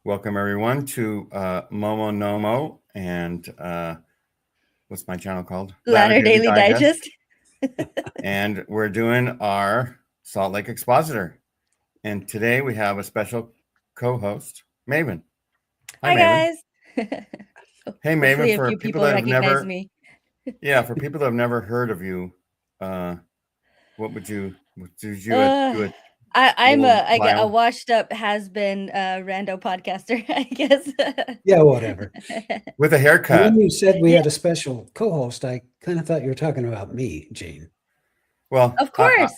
Welcome everyone to Momo Nomo and what's my channel called? Ladder Daily Digest. And we're doing our Salt Lake Expositor. And today we have a special co-host, Maven. Hi Maven. guys. Hey Maven, for people that have never me. Yeah, for people that have never heard of you, what would you I'm a washed up has-been rando podcaster, I guess. Yeah, whatever. With a haircut. And when you said we had a special co-host, I kind of thought you were talking about me, Gene. Well, of course.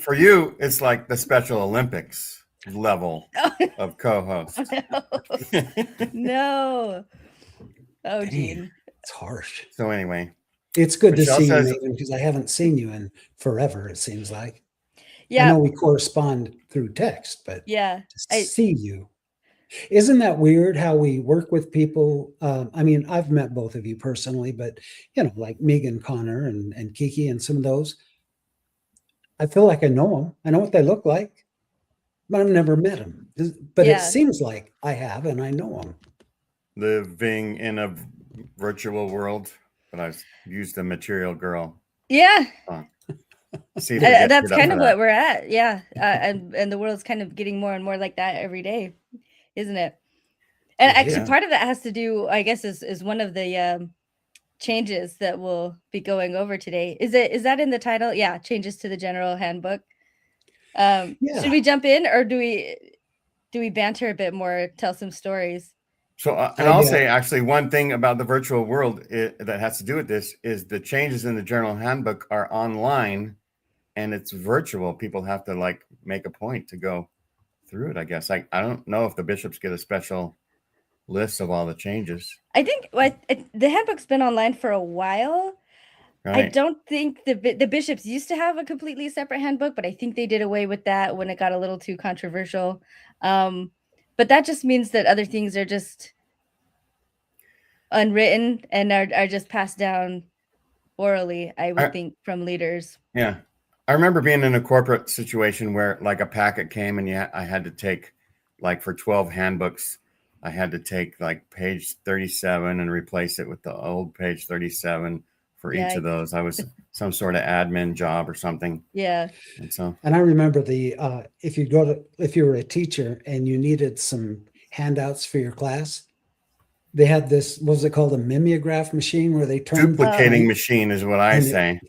For you, it's like the Special Olympics level of co-host. No. Oh, Dang, Gene. it's harsh. So anyway. It's good Michelle to see you, Maven, because I haven't seen you in forever, it seems like. Yeah. I know we correspond through text, but yeah, to see you. Isn't that weird how we work with people? I mean, I've met both of you personally, but, you know, like Megan Connor and Kiki and some of those. I feel like I know them. I know what they look like, but I've never met them. But it seems like I have, and I know them. Living in a virtual world, but I've used the material girl. Yeah. See that's kind of what we're at. Yeah. And the world's kind of getting more and more like that every day, isn't it? And actually part of that has to do, I guess, is one of the changes that we'll be going over today. Is that in the title? Yeah, changes to the General Handbook. Should we jump in, or do we banter a bit more, tell some stories? So and I'll say actually one thing about the virtual world that has to do with this is the changes in the General Handbook are online and it's virtual. People have to like make a point to go through it, I guess. I don't know if the bishops get a special list of all the changes. I think the handbook's been online for a while. Right. I don't think the bishops used to have a completely separate handbook, but I think they did away with that when it got a little too controversial. But that just means that other things are just unwritten and are just passed down orally, I would think, from leaders. Yeah. I remember being in a corporate situation where like a packet came and I had to take, like for 12 handbooks, I had to take like page 37 and replace it with the old page 37 for each of those. I was some sort of admin job or something. Yeah. And I remember if you were a teacher and you needed some handouts for your class, they had this, what was it called? A mimeograph machine where they turned duplicating machine is what I say.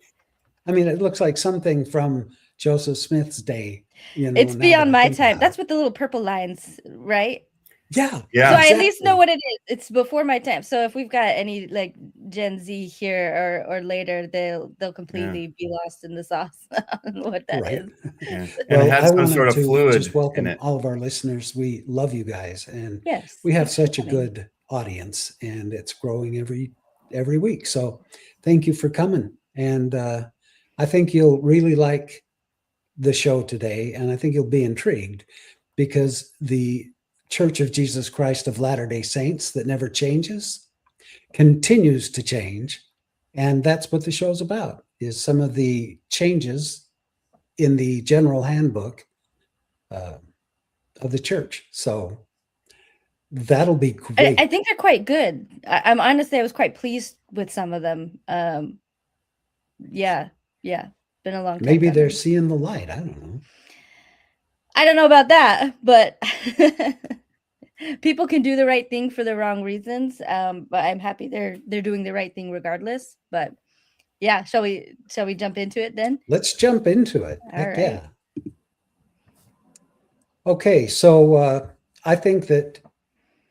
I mean, it looks like something from Joseph Smith's day. You know, it's beyond my time. That's with the little purple lines, right? Yeah. So I at least know what it is. It's before my time. So if we've got any like Gen Z here or later, they'll completely be lost in the sauce on what that is. Yeah. And it has some sort of fluid. Just welcome all of our listeners. We love you guys, and we have such a good audience, and it's growing every week. So thank you for coming, and I think you'll really like the show today, and I think you'll be intrigued because the Church of Jesus Christ of Latter-day Saints that never changes continues to change. And that's what the show's about, is some of the changes in the General Handbook of the church. So that'll be great. I think they're quite good. I'm honestly, I was quite pleased with some of them. Yeah. Been a long time. Maybe they're seeing the light. I don't know. I don't know about that, but people can do the right thing for the wrong reasons. But I'm happy they're doing the right thing regardless. But yeah, shall we jump into it then? Let's jump into it. Heck right. Yeah. Okay, so I think that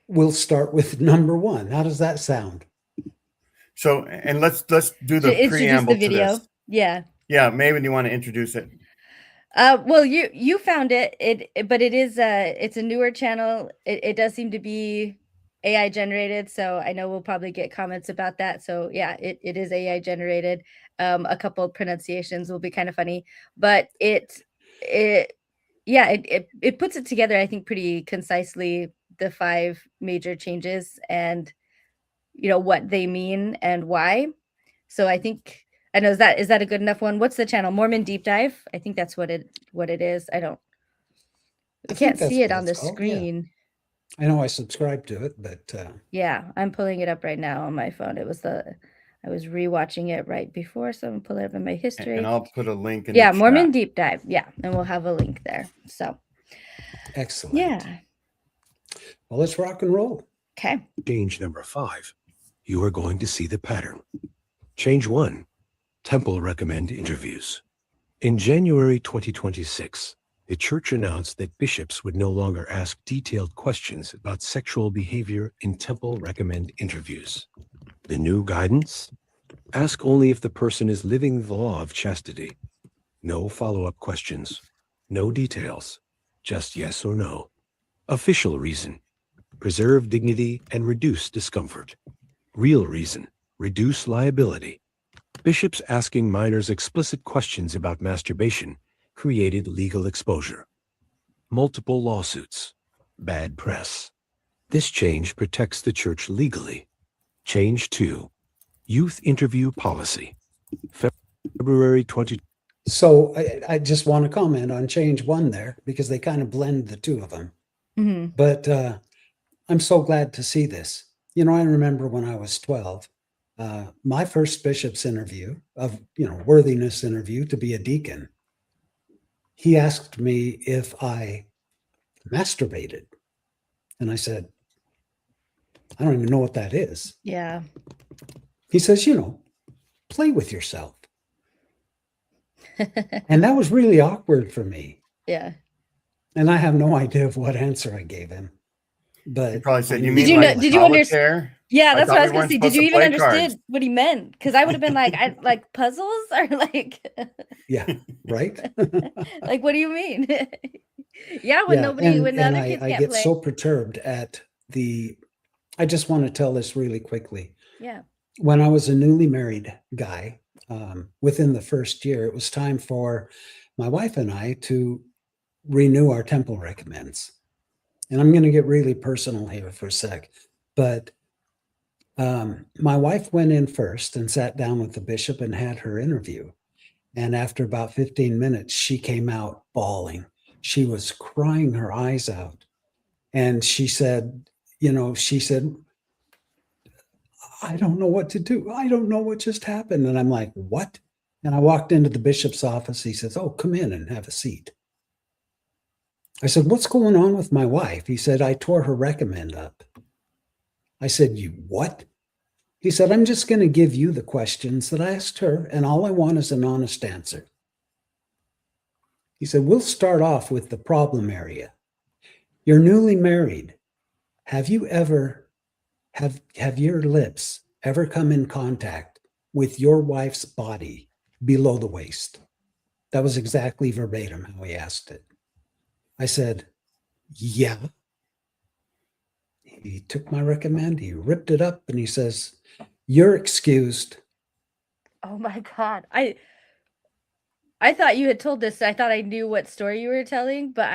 we'll start with number 1. How does that sound? So, and let's do the preamble the video. To this. Yeah. Yeah, Maven, you want to introduce it? Well, you found it, but it is it's a newer channel. It does seem to be AI generated, so I know we'll probably get comments about that. So yeah, it is AI generated. A couple of pronunciations will be kind of funny, but it puts it together, I think, pretty concisely, the 5 major changes and what they mean and why. So I think. I know, is that a good enough one? What's the channel? Mormon Deep Dive? I think that's what it is. I can't see it on the screen. I know I subscribed to it, but yeah, I'm pulling it up right now on my phone. I was rewatching it right before, so I'm pulling it up in my history. And I'll put a link in the chat. Mormon Deep Dive. Yeah, and we'll have a link there. So excellent. Yeah. Well, let's rock and roll. Okay. Change number 5. You are going to see the pattern. Change 1. Temple recommend interviews. In January 2026, the church announced that bishops would no longer ask detailed questions about sexual behavior in temple recommend interviews. The new guidance? Ask only if the person is living the law of chastity. No follow-up questions. No details. Just yes or no. Official reason. Preserve dignity and reduce discomfort. Real reason. Reduce liability. Bishops asking minors explicit questions about masturbation created legal exposure. Multiple lawsuits. Bad press. This change protects the church legally. Change 2. Youth interview policy. February 20. So I just want to comment on change 1 there, because they kind of blend the two of them. Mm-hmm. But I'm so glad to see this. I remember when I was 12, my first bishop's interview worthiness interview to be a deacon, he asked me if I masturbated. And I said, I don't even know what that is. Yeah. He says, play with yourself. And that was really awkward for me. Yeah. And I have no idea of what answer I gave him. But He probably said, "You Did mean you like did you understand? Yeah, that's what I was going gonna say. Did you even understand what he meant? Because I would have been like, like puzzles or like yeah, right. Like, what do you mean? Yeah, when nobody, when the other kids I can't get play. so perturbed at I just want to tell this really quickly. Yeah. When I was a newly married guy, within the first year, it was time for my wife and I to renew our temple recommends. And I'm going to get really personal here for a sec. But my wife went in first and sat down with the bishop and had her interview. And after about 15 minutes, she came out bawling. She was crying her eyes out. And she said, I don't know what to do. I don't know what just happened. And I'm like, what? And I walked into the bishop's office. He says, oh, come in and have a seat. I said, what's going on with my wife? He said, I tore her recommend up. I said, you what? He said, I'm just going to give you the questions that I asked her, and all I want is an honest answer. He said, we'll start off with the problem area. You're newly married. Have you ever, have your lips ever come in contact with your wife's body below the waist? That was exactly verbatim how he asked it. I said, yeah. He took my recommend, he ripped it up, and he says, you're excused. Oh my God. I thought you had told this. I thought I knew what story you were telling, but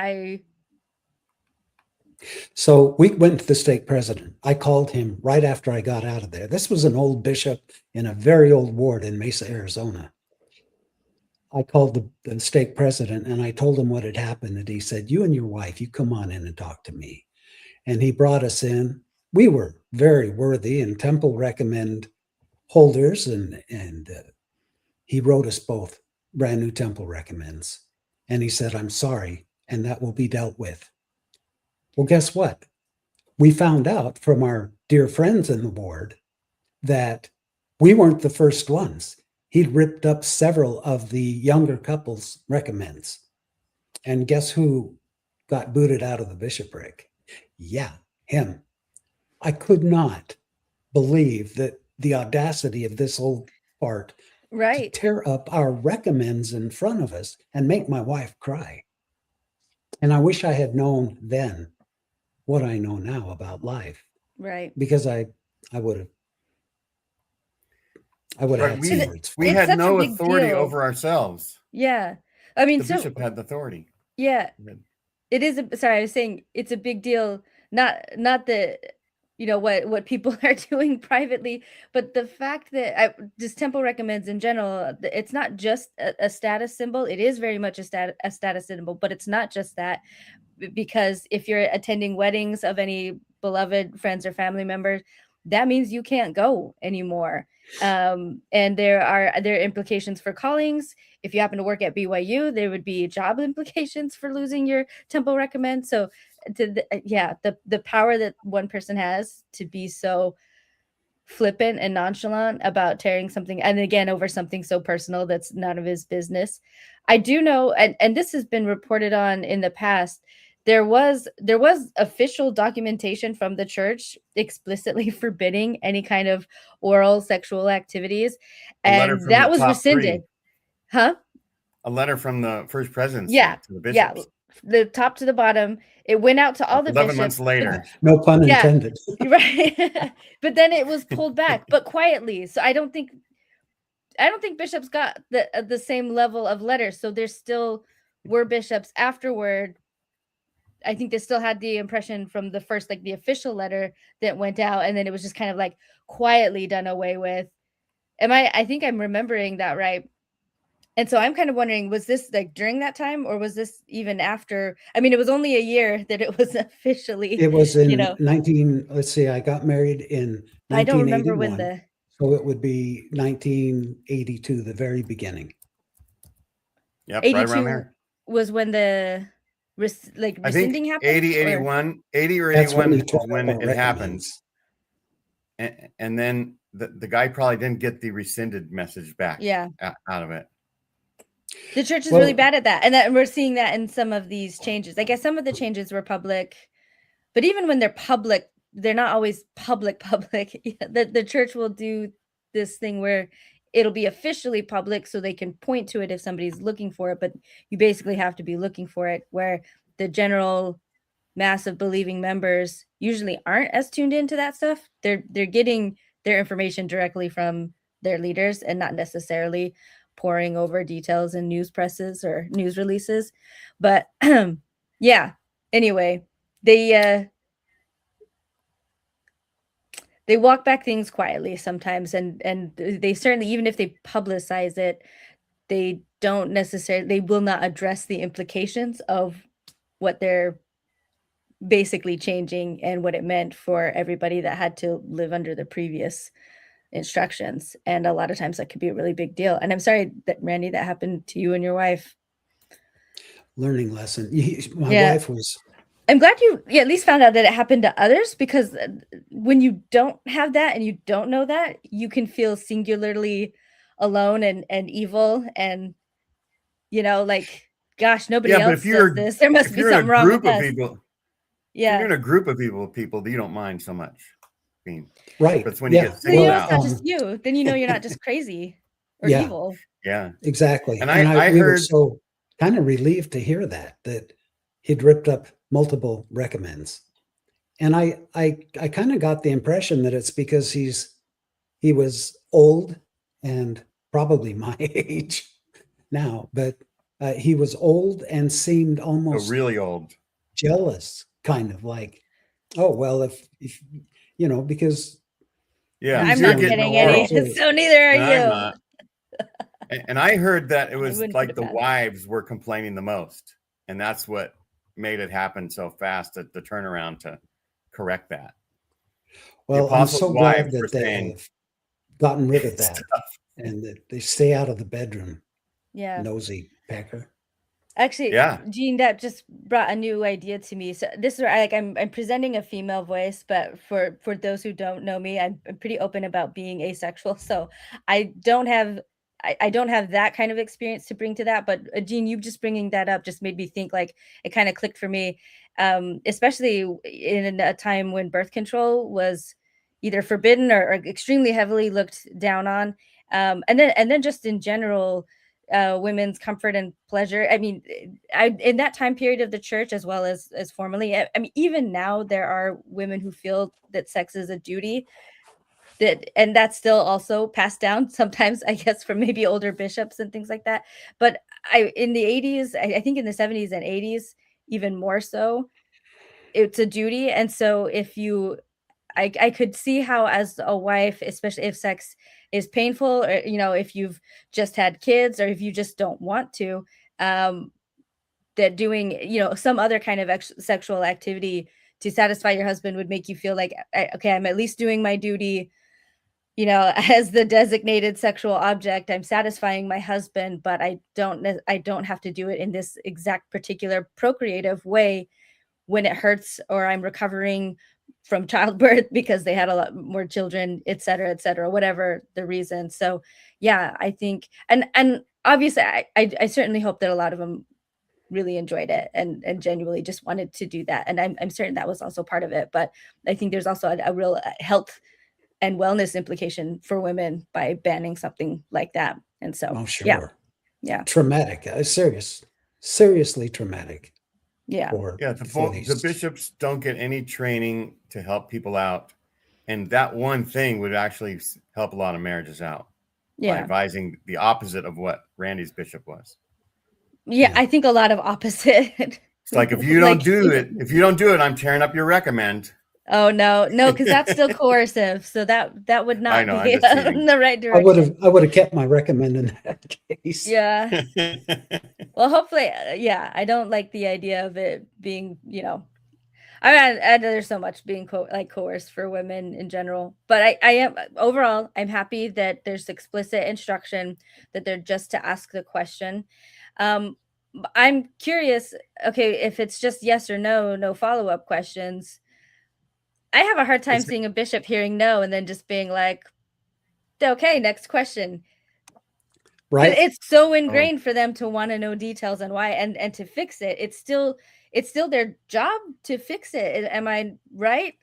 So we went to the stake president. I called him right after I got out of there. This was an old bishop in a very old ward in Mesa, Arizona. I called the stake president and I told him what had happened. And he said, you and your wife, you come on in and talk to me. And he brought us in. We were very worthy and temple recommend holders. And he wrote us both brand new temple recommends. And he said, I'm sorry. And that will be dealt with. Well, guess what? We found out from our dear friends in the ward that we weren't the first ones. He'd ripped up several of the younger couples' recommends. And guess who got booted out of the bishopric? Yeah, him. I could not believe that the audacity of this old fart to tear up our recommends in front of us and make my wife cry. And I wish I had known then what I know now about life. Right. Because I would have had some words. We had no authority over ourselves. Yeah. I mean, the bishop had the authority. Yeah. It is. Sorry, I was saying it's a big deal. Not that, what people are doing privately. But the fact that this temple recommends in general, it's not just a status symbol. It is very much a status symbol, but it's not just that, because if you're attending weddings of any beloved friends or family members, that means you can't go anymore. And there are implications for callings. If you happen to work at BYU, there would be job implications for losing your temple recommend. So the power that one person has to be so flippant and nonchalant about tearing something, and again over something so personal that's none of his business. I do know, and this has been reported on in the past, there was official documentation from the church explicitly forbidding any kind of oral sexual activities, and that was rescinded. A letter from the first presidency to the bishops. The top to the bottom. It went out to all the 11 bishops. months later. No pun intended. Right. But then it was pulled back, but quietly. So I don't think bishops got the same level of letters. So there still were bishops afterward. I think they still had the impression from the first, like the official letter that went out, and then it was just kind of like quietly done away with. I think I'm remembering that right. And so I'm kind of wondering, was this like during that time, or was this even after? I mean, it was only a year that it was officially. It was in 19. Let's see, I got married in 1981. I don't remember when so it would be 1982, the very beginning. Yep, right around there. Was when the rescinding happened? 80 or 81 is when it happened. And then the guy probably didn't get the rescinded message back out of it. The church is really bad at that. And we're seeing that in some of these changes. I guess some of the changes were public, but even when they're public, they're not always public. The church will do this thing where it'll be officially public so they can point to it if somebody's looking for it, but you basically have to be looking for it, where the general mass of believing members usually aren't as tuned into that stuff. They're getting their information directly from their leaders and not necessarily poring over details in news presses or news releases. But anyway, they walk back things quietly sometimes, and they certainly, even if they publicize it, they will not address the implications of what they're basically changing and what it meant for everybody that had to live under the previous instructions. And a lot of times that could be a really big deal. And I'm sorry that, Randy, that happened to you and your wife. Learning lesson. My wife was. I'm glad you at least found out that it happened to others, because when you don't have that and you don't know that, you can feel singularly alone and evil, and like, gosh, nobody else does this. There must be something wrong with us. If you're in a group of people, you don't mind so much. Right. But when you get singled out, it's not just you. Then you're not just crazy or evil. Yeah, exactly. And we were so kind of relieved to hear that he'd ripped up multiple recommends, and I kind of got the impression that it's because he was old and probably my age now, but he was old and seemed almost really old, jealous, kind of like, oh well, if because I'm not getting any, so neither are you. And I heard that it was like the wives were complaining the most, and that's what made it happen so fast, at the turnaround to correct that. Well, I'm so glad that they have gotten rid of that and that they stay out of the bedroom. Yeah, nosy pecker. Actually, Gene, that just brought a new idea to me. So this is where I'm presenting a female voice, but for those who don't know me, I'm pretty open about being asexual. So I don't have that kind of experience to bring to that. But Gene, you just bringing that up just made me think, like, it kind of clicked for me, especially in a time when birth control was either forbidden or extremely heavily looked down on, and then just in general. Women's comfort and pleasure. I mean, in that time period of the church, as well as formally, I mean, even now there are women who feel that sex is a duty, and that's still also passed down sometimes, I guess, from maybe older bishops and things like that. But in the 80s, I think in the 70s and 80s, even more so, it's a duty. And so if you I could see how, as a wife, especially if sex is painful, or if you've just had kids, or if you just don't want to, that doing some other kind of sexual activity to satisfy your husband would make you feel like, okay, I'm at least doing my duty, as the designated sexual object. I'm satisfying my husband, but I don't have to do it in this exact particular procreative way when it hurts, or I'm recovering from childbirth because they had a lot more children, et cetera, whatever the reason. So yeah, I think, and obviously I certainly hope that a lot of them really enjoyed it and genuinely just wanted to do that. And I'm certain that was also part of it. But I think there's also a real health and wellness implication for women by banning something like that. And so, oh, sure. Yeah. Traumatic, seriously traumatic. Yeah. The bishops don't get any training to help people out. And that one thing would actually help a lot of marriages out by advising the opposite of what Randy's bishop was. Yeah, I think a lot of opposite. It's like, if you don't do it, I'm tearing up your recommend. Oh no, because that's still coercive. So that would not be in the right direction. I would have kept my recommend in that case. Yeah. Well, hopefully, I don't like the idea of it being, there's so much being coerced for women in general. But I am overall, I'm happy that there's explicit instruction that they're just to ask the question. I'm curious, okay, if it's just yes or no follow-up questions. I have a hard time seeing a bishop hearing no and then just being like, okay, next question. Right. But it's so ingrained for them to want to know details and why, and to fix it. It's still their job to fix it. Am I right?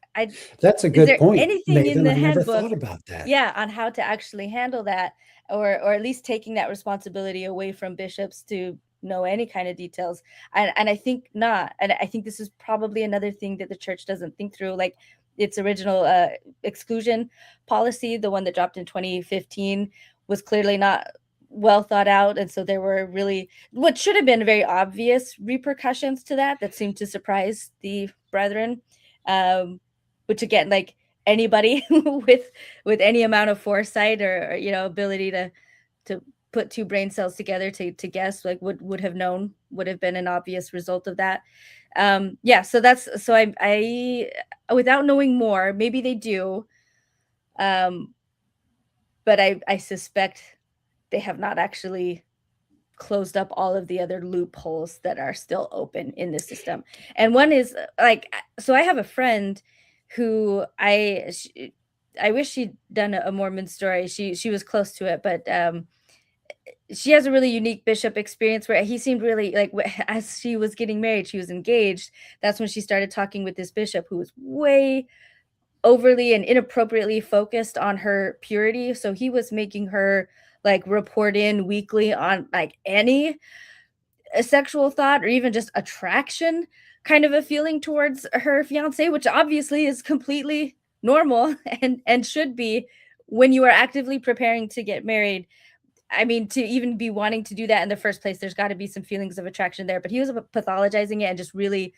That's a good point. Anything Maven, in the I handbook, never thought about that. Yeah, on how to actually handle that, or at least taking that responsibility away from bishops to know any kind of details. And I think not. And I think this is probably another thing that the church doesn't think through. Like, its original exclusion policy, the one that dropped in 2015, was clearly not well thought out. And so there were really what should have been very obvious repercussions to that seemed to surprise the brethren. Which again, like anybody with any amount of foresight or ability to put two brain cells together to guess, like would have known, would have been an obvious result of that. So I without knowing more, maybe they do, but I suspect they have not actually closed up all of the other loopholes that are still open in the system. And one is so I have a friend who I wish she'd done a Mormon story. She was close to it, but she has a really unique bishop experience where he seemed really as she was getting married, she was engaged. That's when she started talking with this bishop who was way overly and inappropriately focused on her purity. So he was making her report in weekly on any sexual thought or even just attraction kind of a feeling towards her fiance, which obviously is completely normal and should be when you are actively preparing to get married. I mean, to even be wanting to do that in the first place, there's got to be some feelings of attraction there. But he was pathologizing it and just really,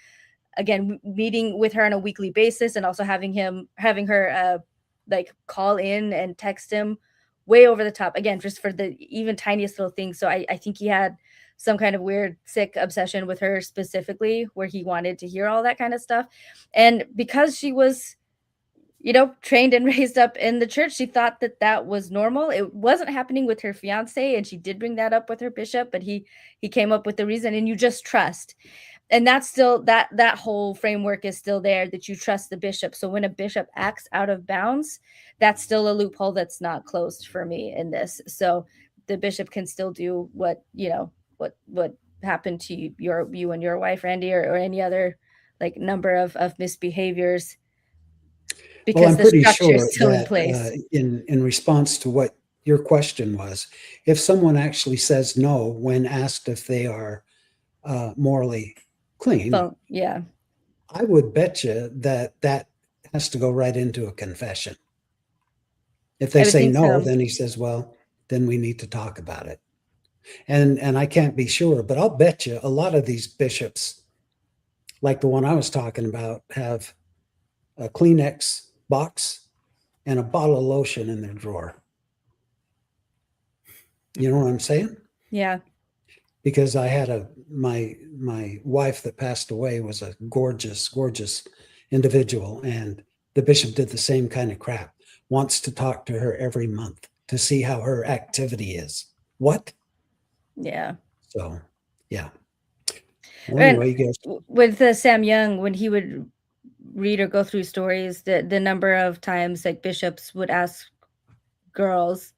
again, meeting with her on a weekly basis and also having her call in and text him way over the top, again, just for the even tiniest little things. So I think he had some kind of weird, sick obsession with her specifically, where he wanted to hear all that kind of stuff. And because she was trained and raised up in the church, she thought that was normal. It wasn't happening with her fiance, and she did bring that up with her bishop, but he came up with the reason, and you just trust. And that's still that whole framework is still there, that you trust the bishop. So when a bishop acts out of bounds, that's still a loophole that's not closed for me in this. So the bishop can still do what happened to you and your wife, Randy, or any other number of misbehaviors. Because I'm the pretty structure sure is still that, in place. In response to what your question was, if someone actually says no when asked if they are morally clean, I would bet you that has to go right into a confession. If they say no, then he says, well, then we need to talk about it. And I can't be sure, but I'll bet you a lot of these bishops, like the one I was talking about, have a Kleenex box and a bottle of lotion in their drawer. You know what I'm saying? Yeah. Because I had my wife that passed away was a gorgeous, gorgeous individual, and the bishop did the same kind of crap. Wants to talk to her every month to see how her activity is. What? Yeah. So, yeah. Well, anyway, you guys. With Sam Young, when he would read or go through stories, the number of times like bishops would ask girls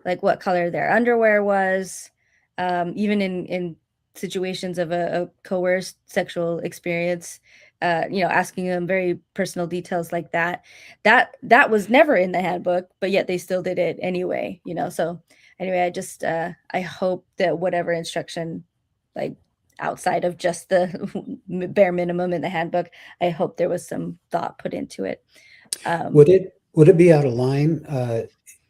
like what color their underwear was, even in situations of a coerced sexual experience, asking them very personal details like that was never in the handbook, but yet they still did it anyway, so anyway, I just I hope that whatever instruction, like outside of just the bare minimum in the handbook, I hope there was some thought put into it. Would it be out of line,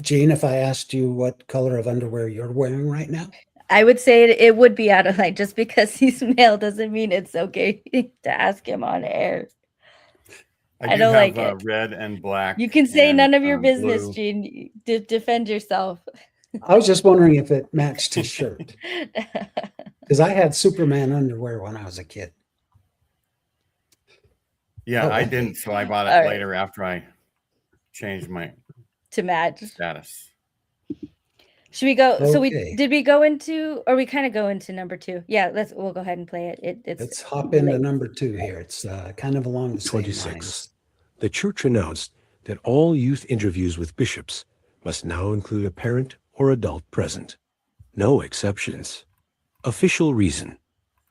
Gene, if I asked you what color of underwear you're wearing right now? I would say it would be out of line. Just because he's male doesn't mean it's okay to ask him on air. I don't like it. Red and black. You can say none of your business, blue. Gene. Defend yourself. I was just wondering if it matched his shirt. Because I had Superman underwear when I was a kid. Yeah, I didn't, so I bought it later after I changed my to match status. Should we go? Okay. So did we go into, or we kind of go into number 2? Yeah, we'll go ahead and play it. Let's hop into number 2 here. It's kind of along the same lines. The church announced that all youth interviews with bishops must now include a parent or adult present. No exceptions. Official reason: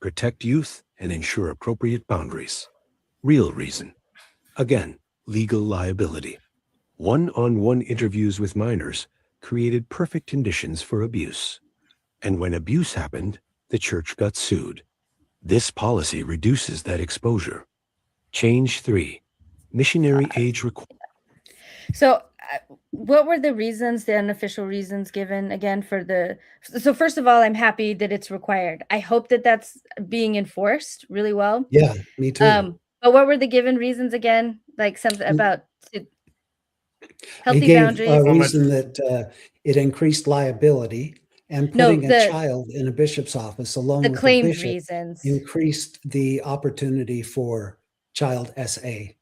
protect youth and ensure appropriate boundaries. Real reason: again, legal liability. One-on-one interviews with minors created perfect conditions for abuse. And when abuse happened, the church got sued. This policy reduces that exposure. Change 3: missionary age requirement. So what were the reasons, the unofficial reasons given again for so first of all, I'm happy that it's required. I hope that that's being enforced really well. Yeah, me too. But what were the given reasons again? Like something about healthy he gave boundaries. A reason that it increased liability, and putting a child in a bishop's office alone with the bishop reasons increased the opportunity for child SA.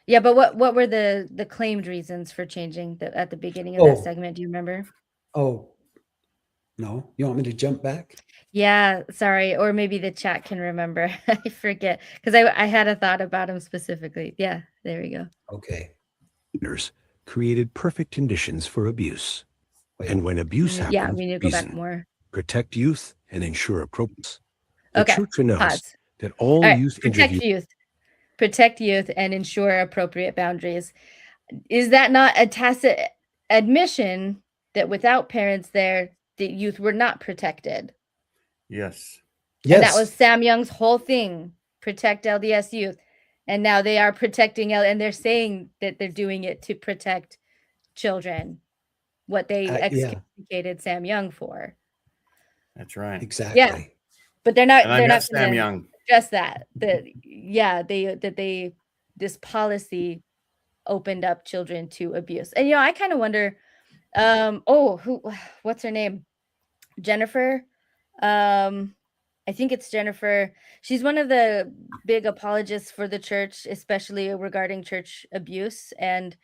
Yeah, but what were the claimed reasons for changing at the beginning of that segment? Do you remember? Oh, no. You want me to jump back? Yeah, sorry. Or maybe the chat can remember. I forget, because I had a thought about him specifically. Yeah, there we go. Okay. Created perfect conditions for abuse. And when abuse happened, we need to go back more. Protect youth and ensure appropriate. The church announced that all youth protect youth and ensure appropriate boundaries. Is that not a tacit admission that without parents there, the youth were not protected? Yes. And that was Sam Young's whole thing: protect LDS youth. And now they are protecting and they're saying that they're doing it to protect children, what they excommunicated Sam Young for. That's right. Exactly. Yeah. But they're not Sam Young. Just that this policy opened up children to abuse. And I kind of wonder, what's her name? Jennifer. I think it's Jennifer. She's one of the big apologists for the church, especially regarding church abuse and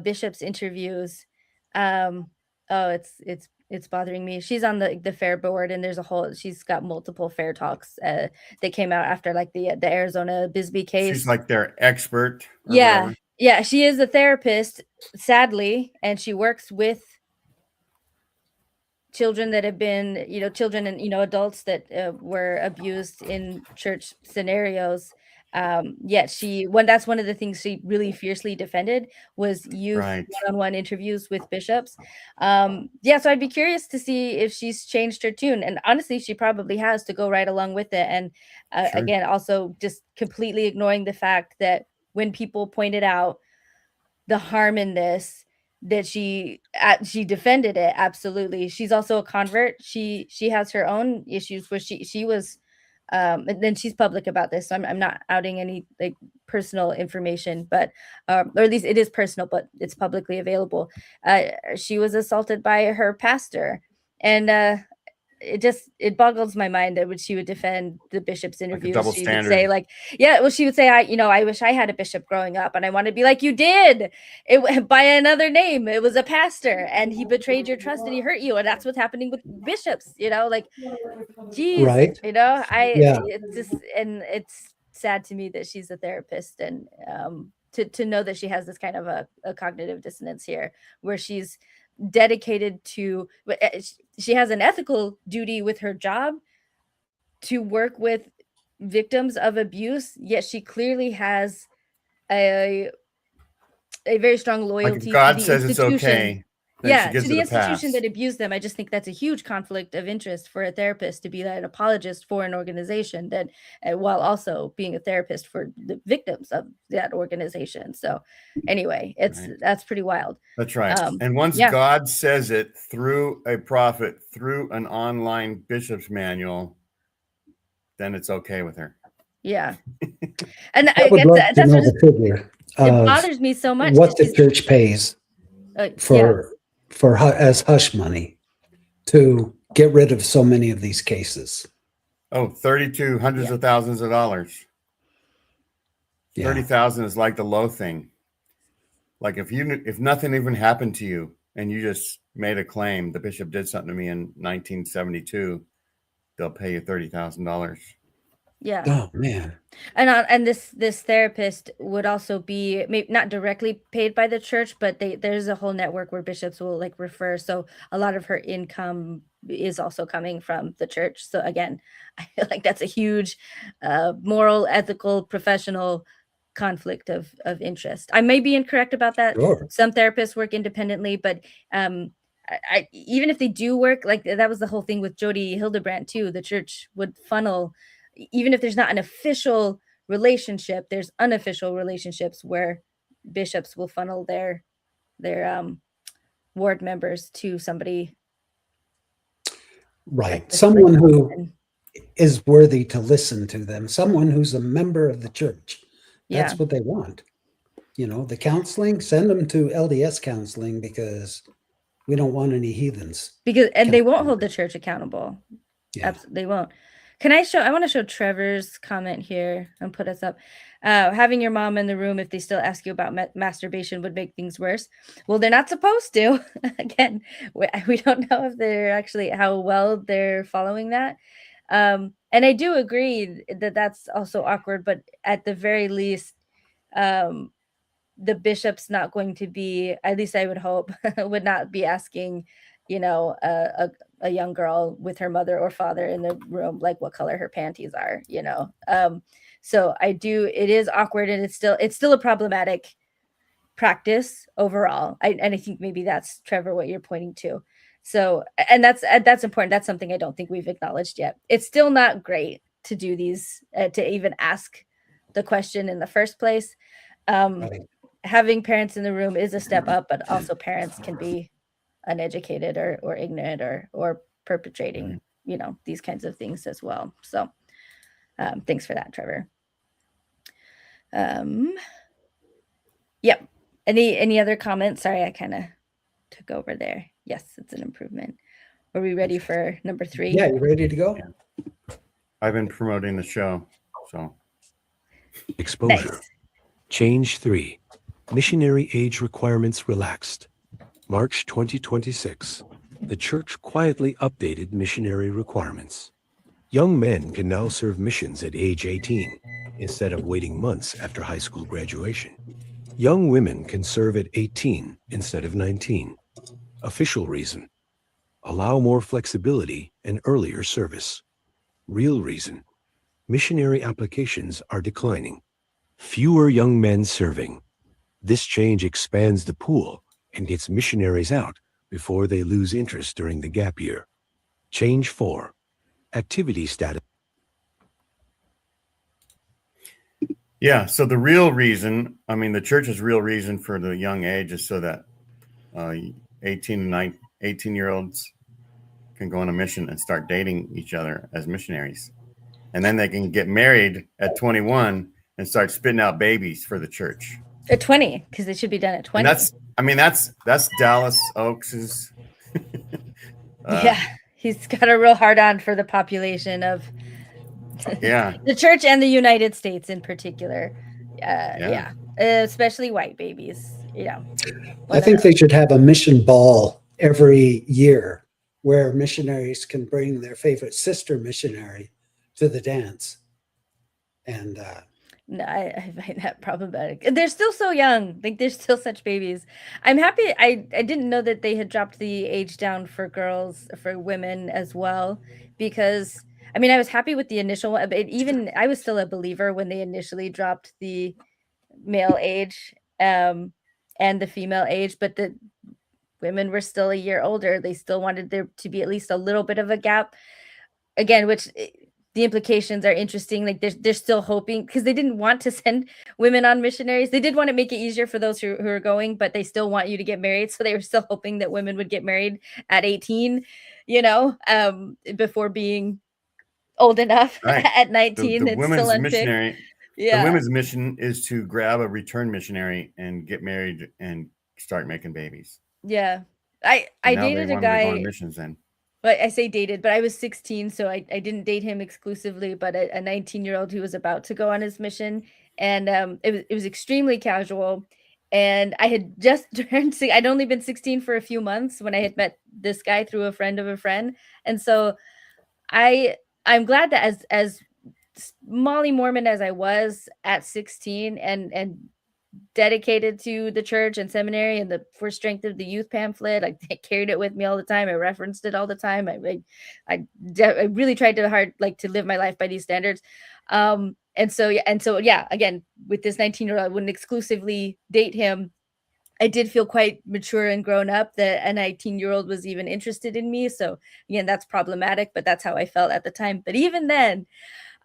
bishops' interviews. It's bothering me. She's on the fair board, and she's got multiple fair talks that came out after like the Arizona Bisbee case. She's like their expert. Yeah. Yeah. She is a therapist, sadly, and she works with children that have been, children and, adults that were abused in church scenarios. Yet that's one of the things she really fiercely defended was youth one-on-one interviews with bishops. So I'd be curious to see if she's changed her tune. And honestly, she probably has, to go right along with it. And again, also just completely ignoring the fact that when people pointed out the harm in this, that she defended it. Absolutely. She's also a convert. She has her own issues where she was And then she's public about this, so I'm not outing any like personal information, but or at least it is personal, but it's publicly available. She was assaulted by her pastor, and it boggles my mind that when she would defend the bishop's interviews, double she standard. would say like, yeah, well, she would say, I wish I had a bishop growing up, and I want to be like, you did it by another name. It was a pastor, and he betrayed your trust, and he hurt you, and that's what's happening with bishops. Like, geez, right? It's just, and it's sad to me that she's a therapist, and to know that she has this kind of a cognitive dissonance here, where she's dedicated to, she has an ethical duty with her job to work with victims of abuse, yet she clearly has a very strong loyalty Like if God to the says institution. It's okay, Yeah, to the institution that abused them. I just think that's a huge conflict of interest for a therapist to be an apologist for an organization that, while also being a therapist for the victims of that organization. So anyway, that's pretty wild. That's right. And once God says it through a prophet, through an online bishop's manual, then it's okay with her. Yeah. And I would love to know the figure. It bothers me so much. What the church pays for as hush money to get rid of so many of these cases. Oh, 32 hundreds of thousands of dollars. 30,000 is like the low thing. Like if nothing even happened to you and you just made a claim, the bishop did something to me in 1972, they'll pay you $30,000. Yeah. Oh man. And this therapist would also be maybe not directly paid by the church, but there's a whole network where bishops will like refer. So a lot of her income is also coming from the church. So again, I feel like that's a huge moral, ethical, professional conflict of interest. I may be incorrect about that. Sure. Some therapists work independently, but I even if they do work, like that was the whole thing with Jody Hildebrandt too. The church would funnel, even if there's not an official relationship, there's unofficial relationships where bishops will funnel their ward members to somebody. Right. Like someone who is worthy to listen to them. Someone who's a member of the church. That's what they want. The counseling, send them to LDS counseling because we don't want any heathens. And they won't hold the church accountable. Yeah. Absolutely, they won't. I want to show Trevor's comment here and put us up. Having your mom in the room, if they still ask you about masturbation, would make things worse. Well, they're not supposed to. Again, we don't know if they're actually how well they're following that. And I do agree that that's also awkward, but at the very least, the bishop's not going to be, at least I would hope, would not be asking, a young girl with her mother or father in the room, like what color her panties are, So it is awkward, and it's still a problematic practice overall. And I think maybe that's, Trevor, what you're pointing to. So, and that's important. That's something I don't think we've acknowledged yet. It's still not great to do these, to even ask the question in the first place. Right. Having parents in the room is a step up, but also parents can be uneducated or ignorant or perpetrating, these kinds of things as well. So thanks for that, Trevor. Yep. Any other comments? Sorry, I kind of took over there. Yes, it's an improvement. Are we ready for number 3? Yeah, you ready to go? Yeah. I've been promoting the show, so. Exposure. Nice. Change 3. Missionary age requirements relaxed. March 2026. The church quietly updated missionary requirements. Young men can now serve missions at age 18 instead of waiting months after high school graduation. Young women can serve at 18 instead of 19. Official reason: allow more flexibility and earlier service. Real reason: missionary applications are declining. Fewer young men serving. This change expands the pool and gets missionaries out before they lose interest during the gap year. Change 4. Activity status. Yeah, so the real reason, the church's real reason for the young age is so that 18-year-olds can go on a mission and start dating each other as missionaries. and then they can get married at 21 and start spitting out babies for the church. At 20, because it should be done at 20. And that's Dallas Oaks's. Yeah, he's got a real hard on for the population of the church and the United States in particular. Especially white babies. I think they should have a mission ball every year where missionaries can bring their favorite sister missionary to the dance. And no, I find that problematic. They're still so young. Like, they're still such babies. I'm happy. I didn't know that they had dropped the age down for women as well, because I mean, I was happy with the initial one, but I was still a believer when they initially dropped the male age and the female age, but the women were still a year older. They still wanted there to be at least a little bit of a gap, again, which the implications are interesting. Like, they're still hoping, because they didn't want to send women on missionaries. They did want to make it easier for those who are going, but they still want you to get married. So they were still hoping that women would get married at 18, before being old enough at 19. The women's missionary. The women's mission is to grab a return missionary and get married and start making babies. Yeah. I dated a guy on missions then. But I say dated, but I was 16, so I didn't date him exclusively, but a 19-year-old who was about to go on his mission. And it was extremely casual. And I had just I'd only been 16 for a few months when I had met this guy through a friend of a friend. And so I'm glad that as Molly Mormon as I was at 16 and dedicated to the church and seminary and the For Strength of the Youth pamphlet, I carried it with me all the time. I referenced it all the time. I really tried to live my life by these standards. And so again, with this 19-year-old, I wouldn't exclusively date him. I did feel quite mature and grown up that a 19-year-old was even interested in me. So again, that's problematic, but that's how I felt at the time. But even then,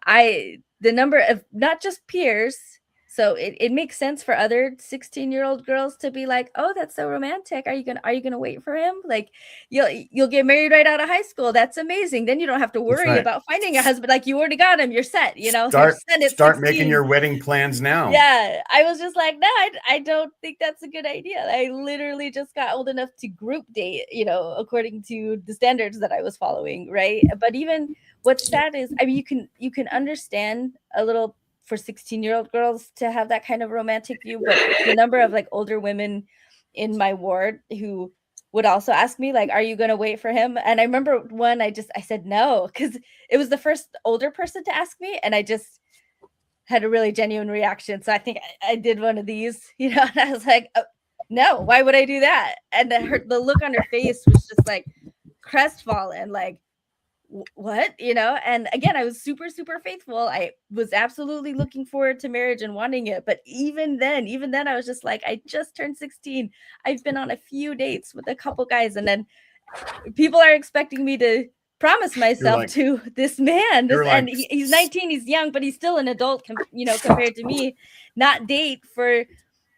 the number of not just peers, so it makes sense for other 16-year-old girls to be like, oh, that's so romantic. Are you gonna wait for him? Like, you'll get married right out of high school. That's amazing. Then you don't have to worry about finding a husband. Like, you already got him. You're set. Start making your wedding plans now. Yeah, I was just like, no, I don't think that's a good idea. I literally just got old enough to group date, according to the standards that I was following, right? But even what's sad is, I mean, you can understand a little for 16-year-old girls to have that kind of romantic view, but the number of older women in my ward who would also ask me, like, are you going to wait for him? And I remember one, I said no, because it was the first older person to ask me, and I just had a really genuine reaction. So I think I did one of these, and I was like, oh, no, why would I do that? And the look on her face was just like crestfallen, like, what, and again, I was super, super faithful. I was absolutely looking forward to marriage and wanting it. But even then, I was just like, I just turned 16. I've been on a few dates with a couple guys, and then people are expecting me to promise myself to this man. And he's 19, he's young, but he's still an adult, compared to me, not date for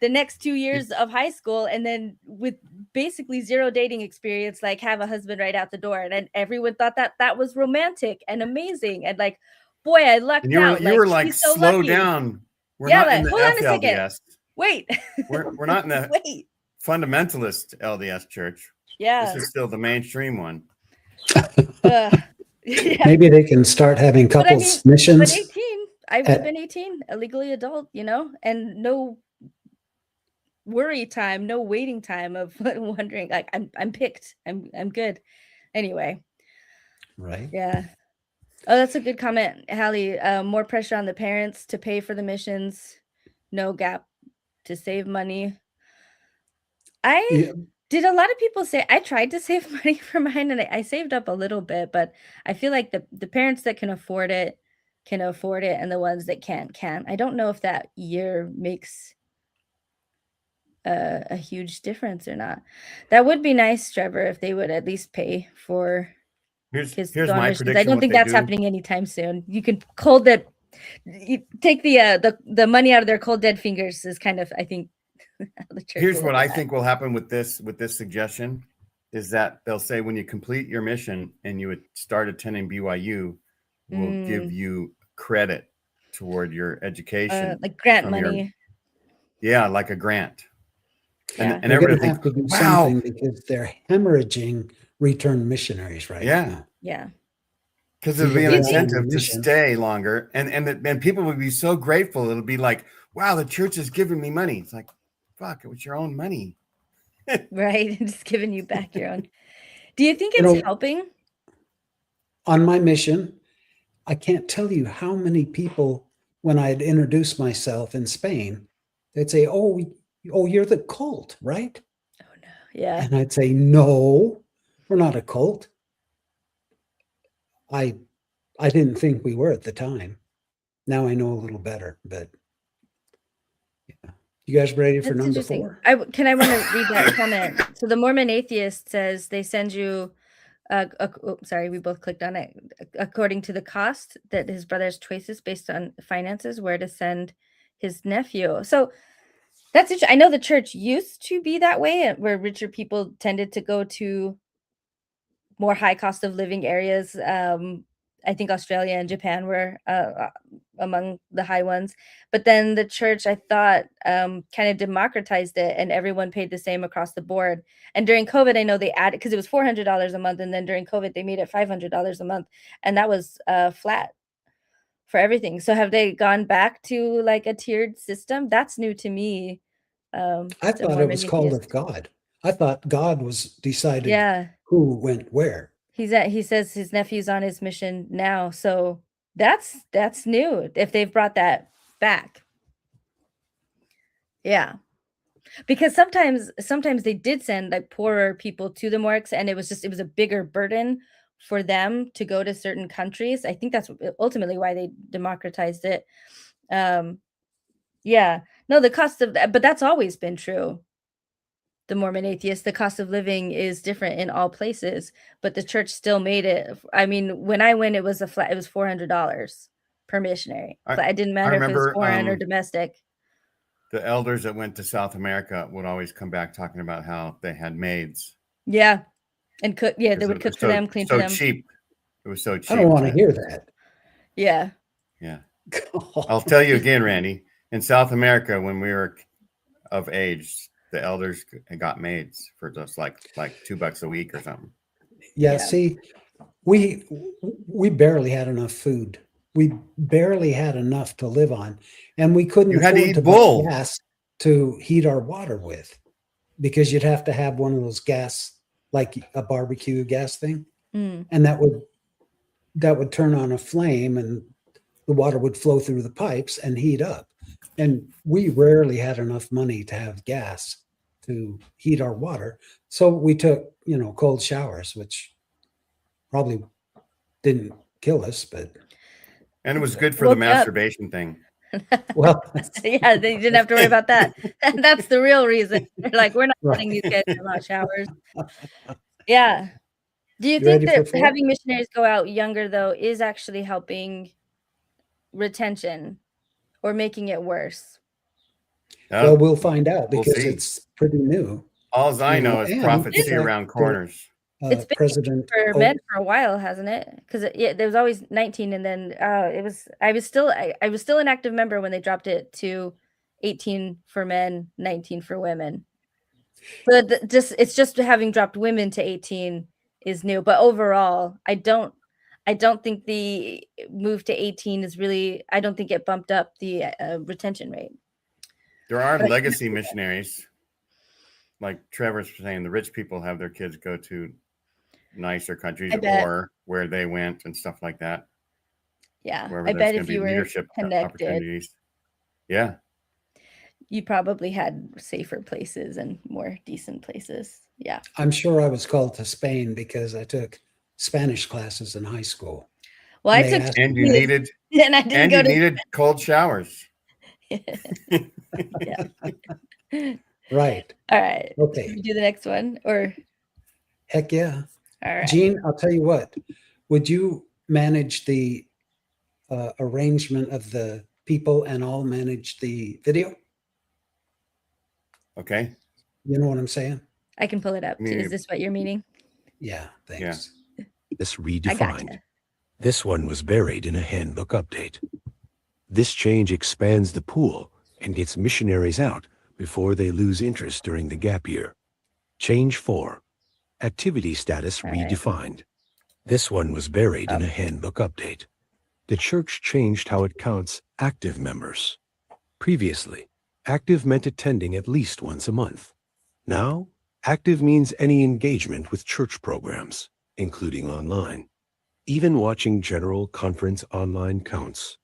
the next 2 years of high school, and then with basically zero dating experience, like, have a husband right out the door. And everyone thought that was romantic and amazing. And like, boy, I lucked out. You were like, so slow lucky. Down. We're not in the hold on a second. Wait. We're not in the fundamentalist LDS church. Yeah. This is still the mainstream one. Yeah. Maybe they can start having couples missions. But 18, I would have been 18, a legally adult, and no worry time, no waiting time of wondering, like, I'm picked, I'm good. Anyway, right? Yeah. Oh, that's a good comment, Hallie. More pressure on the parents to pay for the missions, no gap to save money. Did a lot of people say I tried to save money for mine, and I saved up a little bit, but I feel like the parents that can afford it, and the ones that can't. I don't know if that year makes a huge difference or not. That would be nice, Trevor, if they would at least pay for here's my prediction. I don't think that's happening anytime soon. You can you take the money out of their cold dead fingers is kind of, I think, here's what I think will happen with this suggestion is that they'll say when you complete your mission and you would start attending BYU, we'll give you credit toward your education, like grant money. Like a grant. Yeah. And they're going to have to do something because they're hemorrhaging returned missionaries right now. Yeah. Because there'll be an incentive to stay longer, and people would be so grateful. It'll be like, wow, the church is giving me money. It's like, fuck, it was your own money. Right. Just giving you back your own. Do you think it's helping? On my mission, I can't tell you how many people, when I'd introduce myself in Spain, they'd say, oh, you're the cult, right? Oh, no. Yeah. And I'd say, no, we're not a cult. I didn't think we were at the time. Now I know a little better, but yeah. You guys ready for number 4? I want to read that comment. So the Mormon atheist says they send you, sorry, we both clicked on it. According to the cost that his brother's choices based on finances, where to send his nephew. So that's interesting. I know the church used to be that way, where richer people tended to go to more high cost of living areas. I think Australia and Japan were among the high ones. But then the church, I thought, kind of democratized it, and everyone paid the same across the board. And during COVID, I know they added, because it was $400 a month, and then during COVID, they made it $500 a month, and that was flat for everything. So have they gone back to like a tiered system? That's new to me. I thought it was called of God. I thought God was decided who went where. He says his nephew's on his mission now. So that's new if they've brought that back. Yeah. Because sometimes they did send like poorer people to the Morks, and it was a bigger burden for them to go to certain countries. I think that's ultimately why they democratized it. Yeah. No, the cost of that, but that's always been true. The Mormon atheist, the cost of living is different in all places, but the church still made it. I mean, when I went, it was $400 per missionary. But it didn't matter if it was foreign or domestic. The elders that went to South America would always come back talking about how they had maids. Yeah. And cook. Yeah, they would cook for them, clean for them. So cheap. It was so cheap. I don't want to hear that. Yeah. Yeah. I'll tell you again, Randy. In South America, when we were of age, the elders got maids for just like $2 a week or something. Yeah. See, we barely had enough food. We barely had enough to live on, and we couldn't afford to buy gas to heat our water with, because you'd have to have one of those gas, like a barbecue gas thing, and that would turn on a flame, and the water would flow through the pipes and heat up. And we rarely had enough money to have gas to heat our water, so we took cold showers, which probably didn't kill us, but. And it was good for the masturbation thing. Well, yeah, they didn't have to worry about that. That's the real reason. They're like, we're not letting these guys have hot showers. Yeah. Do you think that having missionaries go out younger, though, is actually helping retention or making it worse? Well, we'll find out, because it's pretty new. All I know is prophecy around corners. It's been President for men for a while, hasn't it? Because there was always 19, and then I was still an active member when they dropped it to 18 for men, 19 for women. So it's just having dropped women to 18 is new, but overall, I don't think the move to 18 is really. I don't think it bumped up the retention rate. There are legacy missionaries, like Trevor's saying. The rich people have their kids go to nicer countries or where they went and stuff like that. Yeah, I bet if you were connected, yeah, you probably had safer places and more decent places. Yeah, I'm sure I was called to Spain because I took Spanish classes in high school. Well, I took, and you needed, and I didn't go to needed cold showers. Yeah. Right. All right. Okay. Should we do the next one, or? Heck yeah. All right. Gene, I'll tell you what. Would you manage the arrangement of the people, and I'll manage the video? Okay. You know what I'm saying? I can pull it up. Is this what you're meaning? Yeah. Thanks. This redefined This one was buried in a handbook update. This change expands the pool and gets missionaries out before they lose interest during the gap year. Change 4. Activity status redefined. This one was buried in a handbook update. The church changed how it counts active members. Previously, active meant attending at least once a month. Now, active means any engagement with church programs, including online. Even watching General Conference online counts.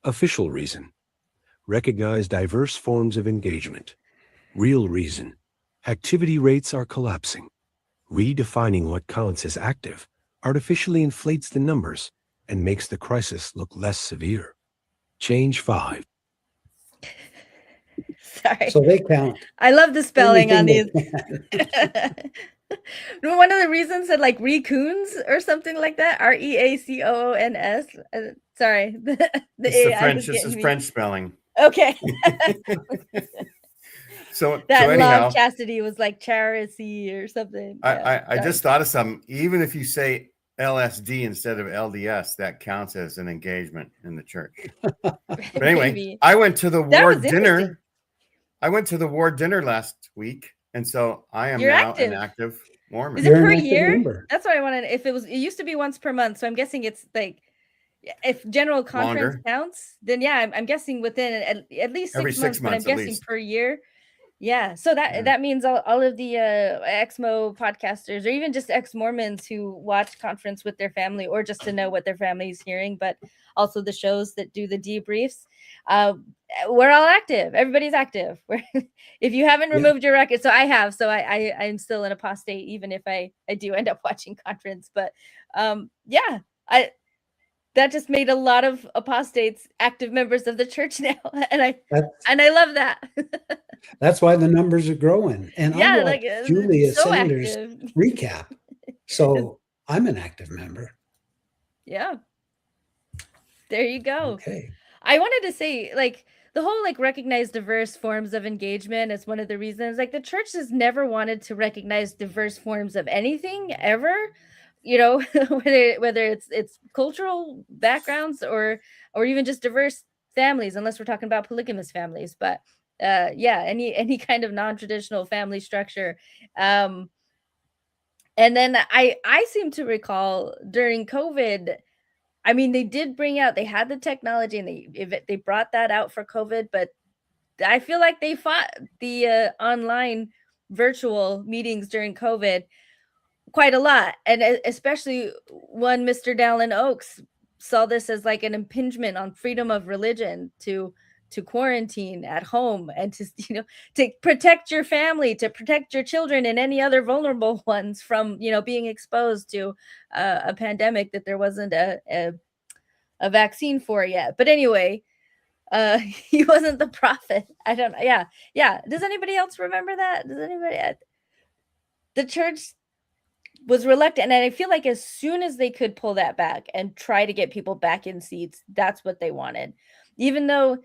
Official reason: recognize diverse forms of engagement. Real reason: activity rates are collapsing. Redefining what counts as active artificially inflates the numbers and makes the crisis look less severe. Change 5. Sorry. So they count. I love the spelling on these. One of the reasons said like raccoons or something like that. REACOONS. Sorry. This is French spelling. Okay. So anyhow, love chastity was like charity or something. I just thought of something. Even if you say LSD instead of LDS, that counts as an engagement in the church. But anyway, maybe. I went to the ward dinner. I went to the ward dinner last week, and so I am now an active Mormon. Is it per year? Member. That's what I wanted. It used to be once per month, so I'm guessing it's like, if General Conference counts, then yeah, I'm guessing within at least 6 months, but I'm guessing per year. Yeah, so that means all of the ex-Mo podcasters, or even just ex-Mormons who watch conference with their family, or just to know what their family is hearing, but also the shows that do the debriefs. We're all active. Everybody's active. If you haven't removed your record, so I have, so I'm still an apostate, even if I do end up watching conference. But that just made a lot of apostates active members of the church now, and I love that. That's why the numbers are growing. And I watched Julia Sanders recap, so I'm an active member. Yeah, there you go. Okay, I wanted to say, like, the whole recognize diverse forms of engagement is one of the reasons. Like, the church has never wanted to recognize diverse forms of anything ever. Whether it's cultural backgrounds or even just diverse families, unless we're talking about polygamous families. But any kind of non-traditional family structure. And then I seem to recall during COVID, I mean, they did they had the technology and they brought that out for COVID, but I feel like they fought the online virtual meetings during COVID quite a lot. And especially when Mr. Dallin Oaks saw this as like an impingement on freedom of religion to quarantine at home and to protect your family, to protect your children and any other vulnerable ones from, being exposed to a pandemic that there wasn't a vaccine for yet. But anyway, he wasn't the prophet. I don't know. Yeah. Does anybody else remember that? The church was reluctant, and I feel like as soon as they could pull that back and try to get people back in seats, that's what they wanted. Even though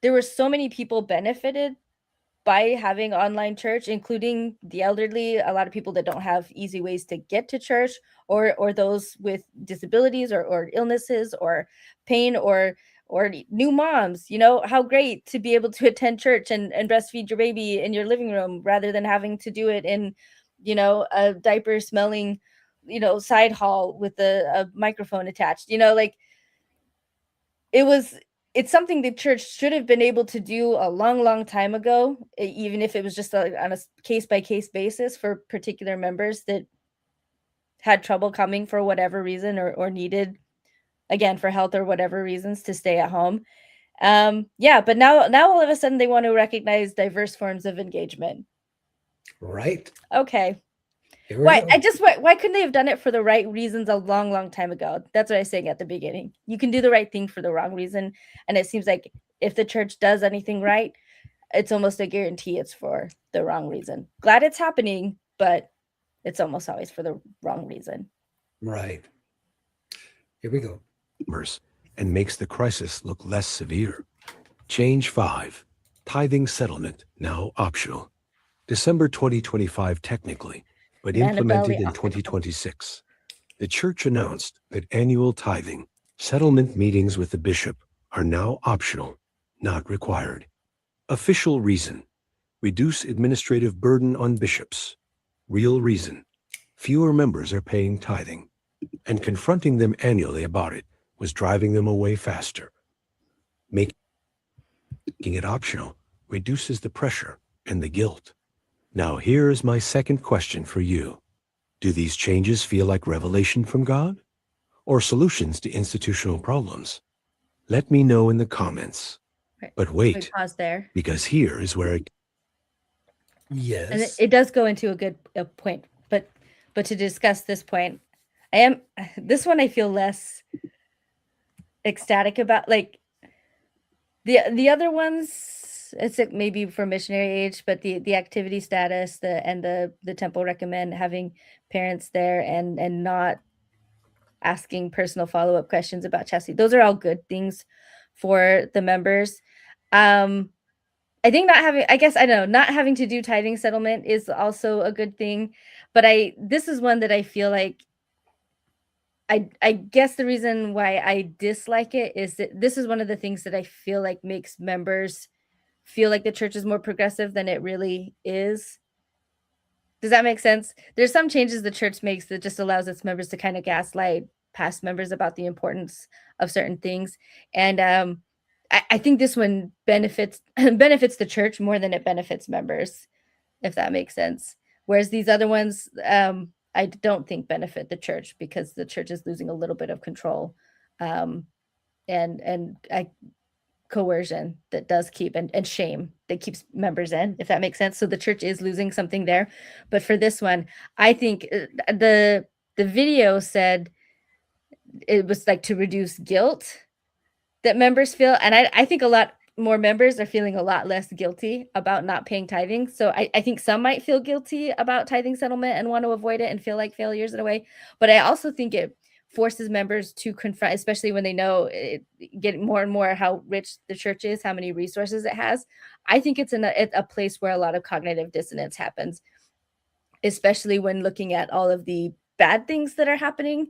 there were so many people benefited by having online church, including the elderly, a lot of people that don't have easy ways to get to church, or those with disabilities or illnesses or pain or new moms. How great to be able to attend church and breastfeed your baby in your living room rather than having to do it in a diaper smelling, side hall with a microphone attached, it's something the church should have been able to do a long, long time ago, even if it was just on a case by case basis for particular members that had trouble coming for whatever reason, or needed, again, for health or whatever reasons, to stay at home. But now all of a sudden they want to recognize diverse forms of engagement. Right. Okay. Why couldn't they have done it for the right reasons a long, long time ago? That's what I was saying at the beginning. You can do the right thing for the wrong reason. And it seems like if the church does anything right, it's almost a guarantee it's for the wrong reason. Glad it's happening, but it's almost always for the wrong reason. Right. Here we go. And makes the crisis look less severe. Change 5. Tithing settlement now optional. December 2025 technically, but implemented in 2026. the church announced that annual tithing settlement meetings with the bishop are now optional, not required. Official reason: reduce administrative burden on bishops. Real reason: fewer members are paying tithing, and confronting them annually about it was driving them away faster. Making it optional reduces the pressure and the guilt. Now here is my second question for you. Do these changes feel like revelation from God or solutions to institutional problems? Let me know in the comments. Right. But wait, pause there, because here is where Yes. And it does go into a point, but to discuss this point, this one I feel less ecstatic about. Like the other ones, it's like maybe for missionary age, but the activity status, the temple recommend having parents there and not asking personal follow-up questions about chastity. Those are all good things for the members. I think not having to do tithing settlement is also a good thing, but this is one that I feel like I guess the reason why I dislike it is that this is one of the things that I feel like makes members feel like the church is more progressive than it really is. Does that make sense? There's some changes the church makes that just allows its members to kind of gaslight past members about the importance of certain things. And I think this one benefits the church more than it benefits members, if that makes sense. Whereas these other ones, I don't think benefit the church because the church is losing a little bit of control, and coercion that does keep and shame that keeps members in, if that makes sense. So the church is losing something there. But for this one, I think the video said it was like to reduce guilt that members feel. And I think a lot more members are feeling a lot less guilty about not paying tithing. So I think some might feel guilty about tithing settlement and want to avoid it and feel like failures in a way. But I also think it forces members to confront, especially when they know get more and more how rich the church is, how many resources it has. I think it's a place where a lot of cognitive dissonance happens, especially when looking at all of the bad things that are happening.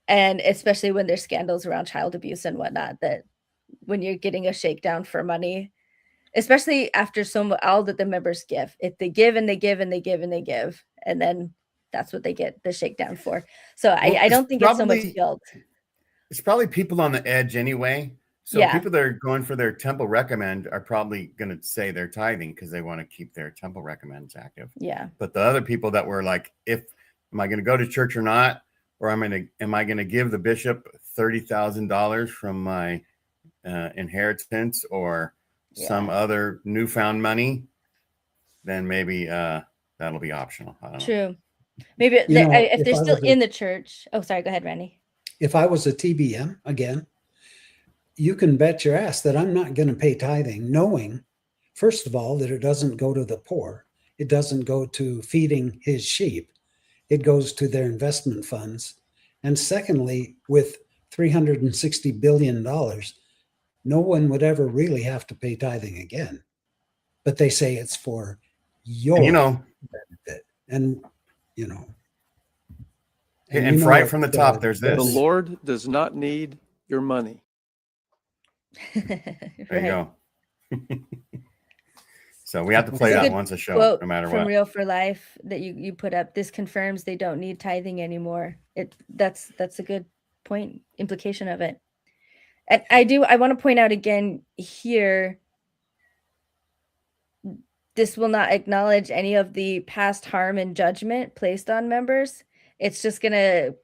And especially when there's scandals around child abuse and whatnot, that when you're getting a shakedown for money, especially after all that the members give, if they give and they give and they give and they give, and then that's what they get the shakedown for. So I don't think it's so much guilt. It's probably people on the edge anyway. So people that are going for their temple recommend are probably going to say they're tithing because they want to keep their temple recommends active. Yeah. But the other people that were like, am I going to go to church or not? Or am I going to give the bishop $30,000 from my inheritance or some other newfound money? Then maybe that'll be optional. I don't know. True. Maybe if they're still in the church. Oh, sorry. Go ahead, Randy. If I was a TBM, again, you can bet your ass that I'm not going to pay tithing, knowing, first of all, that it doesn't go to the poor. It doesn't go to feeding his sheep. It goes to their investment funds. And secondly, with $360 billion, no one would ever really have to pay tithing again. But they say it's for your benefit. And, And right from the top, there's this. The Lord does not need your money. There you go. So we have to play that once a show, no matter what. From Real for Life that you put up. This confirms they don't need tithing anymore. That's a good point, implication of it. And I want to point out again here, this will not acknowledge any of the past harm and judgment placed on members. It's just going to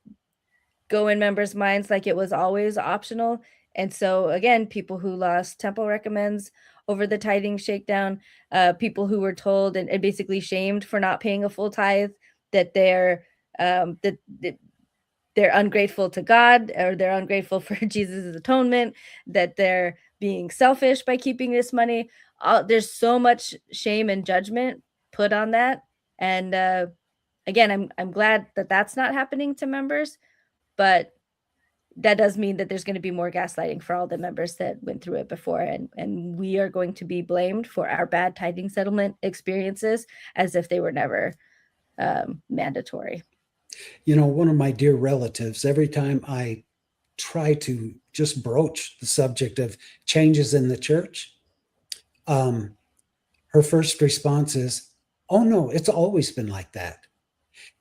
go in members' minds like it was always optional. And so again, people who lost temple recommends over the tithing shakedown, people who were told and basically shamed for not paying a full tithe, that they're ungrateful to God, or they're ungrateful for Jesus' atonement, that they're being selfish by keeping this money. There's so much shame and judgment put on that. And again, I'm glad that that's not happening to members, but that does mean that there's going to be more gaslighting for all the members that went through it before. And we are going to be blamed for our bad tithing settlement experiences as if they were never mandatory. One of my dear relatives, every time I try to just broach the subject of changes in the church, her first response is, "Oh no, it's always been like that.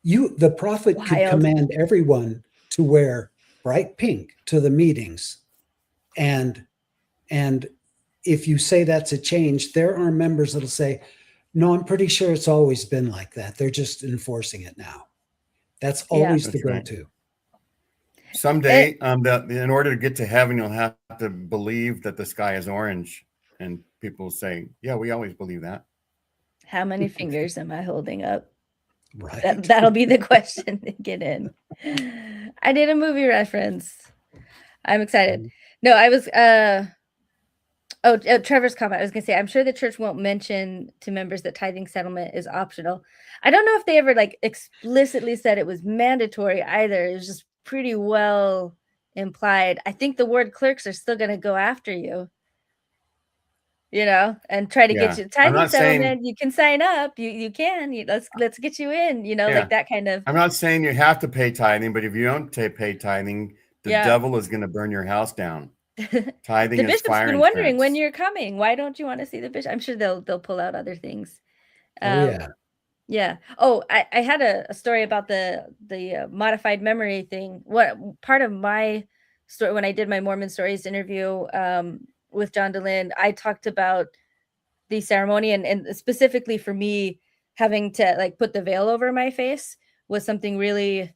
The prophet could command everyone to wear bright pink to the meetings. And if you say that's a change, there are members that'll say, no, I'm pretty sure it's always been like that. They're just enforcing it now." That's always the go-to. Someday, in order to get to heaven, you'll have to believe that the sky is orange. And people will say, yeah, we always believe that. How many fingers am I holding up? Right. That'll be the question to get in. I did a movie reference. I'm excited. No, I was Trevor's comment. I was gonna say, I'm sure the church won't mention to members that tithing settlement is optional. I don't know if they ever like explicitly said it was mandatory either. It was just pretty well implied. I think the word clerks are still gonna go after you. And try to get you tithing settlement. You can sign up. You can. Let's get you in. Like that kind of. I'm not saying you have to pay tithing, but if you don't pay tithing, the devil is going to burn your house down. Tithing the is bishop's fire been and wondering fence. when you're coming. Why don't you want to see the bishop? I'm sure they'll pull out other things. Yeah. Oh, I had a story about the modified memory thing. What part of my story when I did my Mormon Stories interview with John DeLynn, I talked about the ceremony and specifically for me having to like put the veil over my face was something really,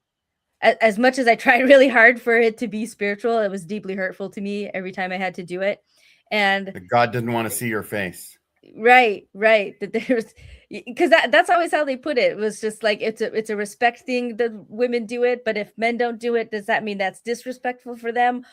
as much as I tried really hard for it to be spiritual, it was deeply hurtful to me every time I had to do it. And God didn't want to see your face. Right. That there's, because that's always how they put it. It was just like it's a respect thing that women do it, but if men don't do it, does that mean that's disrespectful for them?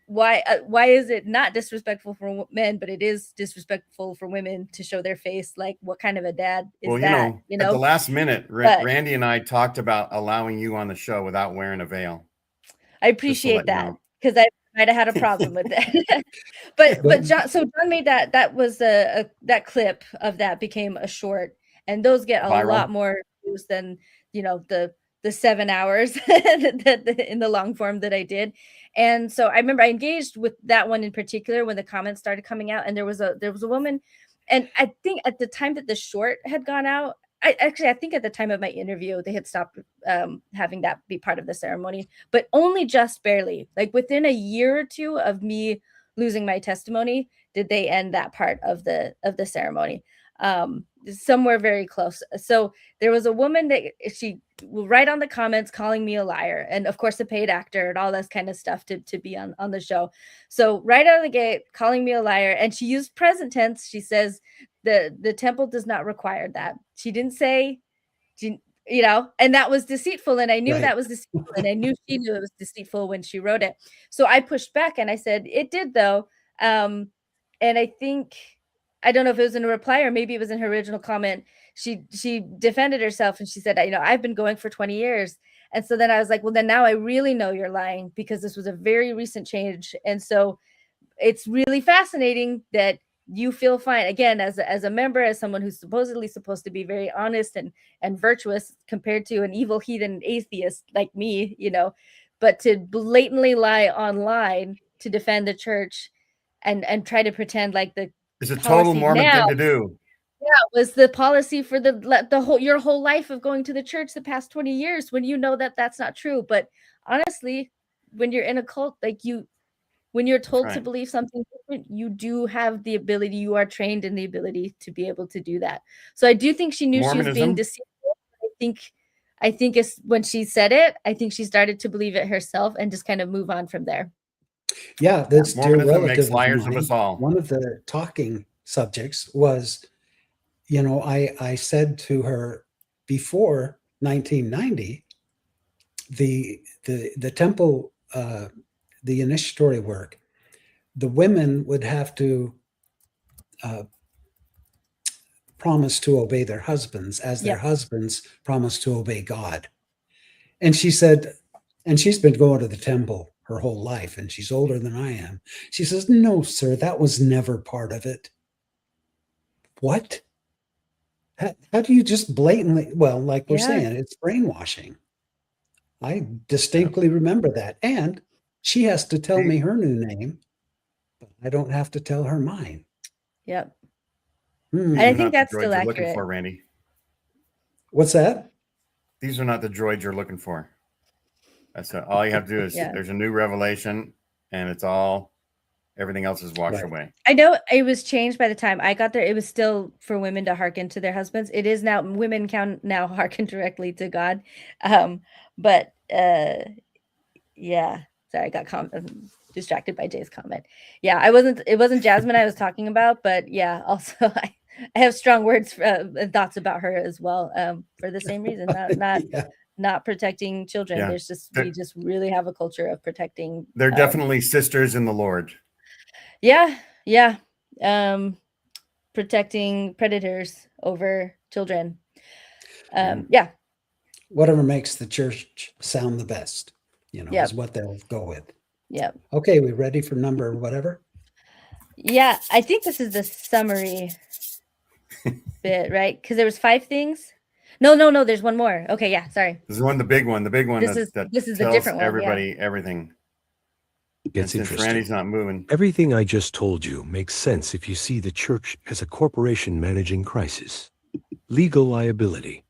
Why is it not disrespectful for men, but it is disrespectful for women to show their face? Like, what kind of a dad is that? At the last minute, Randy and I talked about allowing you on the show without wearing a veil. I appreciate that because I might have had a problem with that. but John made that was that clip of that became a short, and those get a lot more views than the 7 hours in the long form that I did. And so I remember I engaged with that one in particular when the comments started coming out, and there was a woman, and I think at the time that the short had gone out, I think at the time of my interview, they had stopped having that be part of the ceremony, but only just barely. Like within a year or two of me losing my testimony, did they end that part of the ceremony. Somewhere very close. So there was a woman that she will write on the comments calling me a liar, and of course a paid actor and all this kind of stuff to be on the show. So right out of the gate, calling me a liar, and she used present tense. She says the temple does not require that. She didn't say, and that was deceitful, and I knew that was deceitful, and I knew she knew it was deceitful when she wrote it. So I pushed back and I said it did though, and I think, I don't know if it was in a reply or maybe it was in her original comment. She defended herself and she said, I've been going for 20 years. And so then I was like, well, then now I really know you're lying because this was a very recent change. And so it's really fascinating that you feel fine again as a member, as someone who's supposedly supposed to be very honest and virtuous compared to an evil heathen atheist like me, but to blatantly lie online to defend the church and try to pretend like it's a total Mormon thing to do. Yeah, it was the policy for your whole life of going to the church the past 20 years when you know that that's not true. But honestly, when you're in a cult, when you're told to believe something different, you do have the ability, you are trained in the ability to be able to do that. So I do think she knew Mormonism. She was being deceitful. I think it's when she said it, I think she started to believe it herself and just kind of move on from there. Yeah, that's dear relative makes liars of us all. One of the talking subjects was, I said to her before 1990, the temple, the initiatory work, the women would have to promise to obey their husbands as their husbands promised to obey God. And she said, and she's been going to the temple her whole life, and she's older than I am. She says, no, sir, that was never part of it. What? How do you just blatantly, well, like we're saying, it's brainwashing. I distinctly remember that. And she has to tell me her new name, but I don't have to tell her mine. Yep. I think that's still accurate. Looking for, Randy. What's that? These are not the droids you're looking for. That's all you have to do is there's a new revelation, and it's all, everything else is washed away. I know it was changed by the time I got there. It was still for women to hearken to their husbands. It is now, women can now hearken directly to God. But yeah, sorry, I got distracted by Jay's comment. Yeah, it wasn't Jasmine I was talking about, but yeah, also I have strong words and thoughts about her as well, for the same reason, not protecting children. Yeah. There's just, we just really have a culture of protecting. They're definitely sisters in the Lord. Yeah. Protecting predators over children. Yeah. Whatever makes the church sound the best, is what they'll go with. Yeah. Okay, we ready for number whatever? Yeah, I think this is the summary bit, right? Because there was 5 things. No, there's one more. Okay, yeah, sorry. This is the big one. The big one. This is the different one. Everybody, everything. Gets interesting. Randy's not moving. Everything I just told you makes sense if you see the church as a corporation managing crisis, legal liability,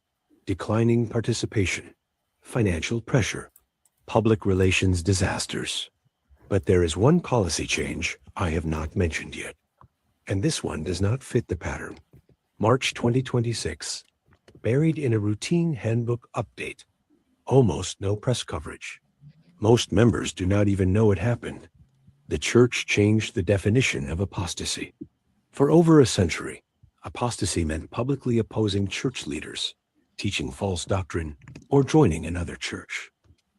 declining participation, financial pressure, public relations disasters. But there is one policy change I have not mentioned yet, and this one does not fit the pattern. March 2026, buried in a routine handbook update. Almost no press coverage. Most members do not even know it happened. The church changed the definition of apostasy. For over a century, apostasy meant publicly opposing church leaders, teaching false doctrine, or joining another church.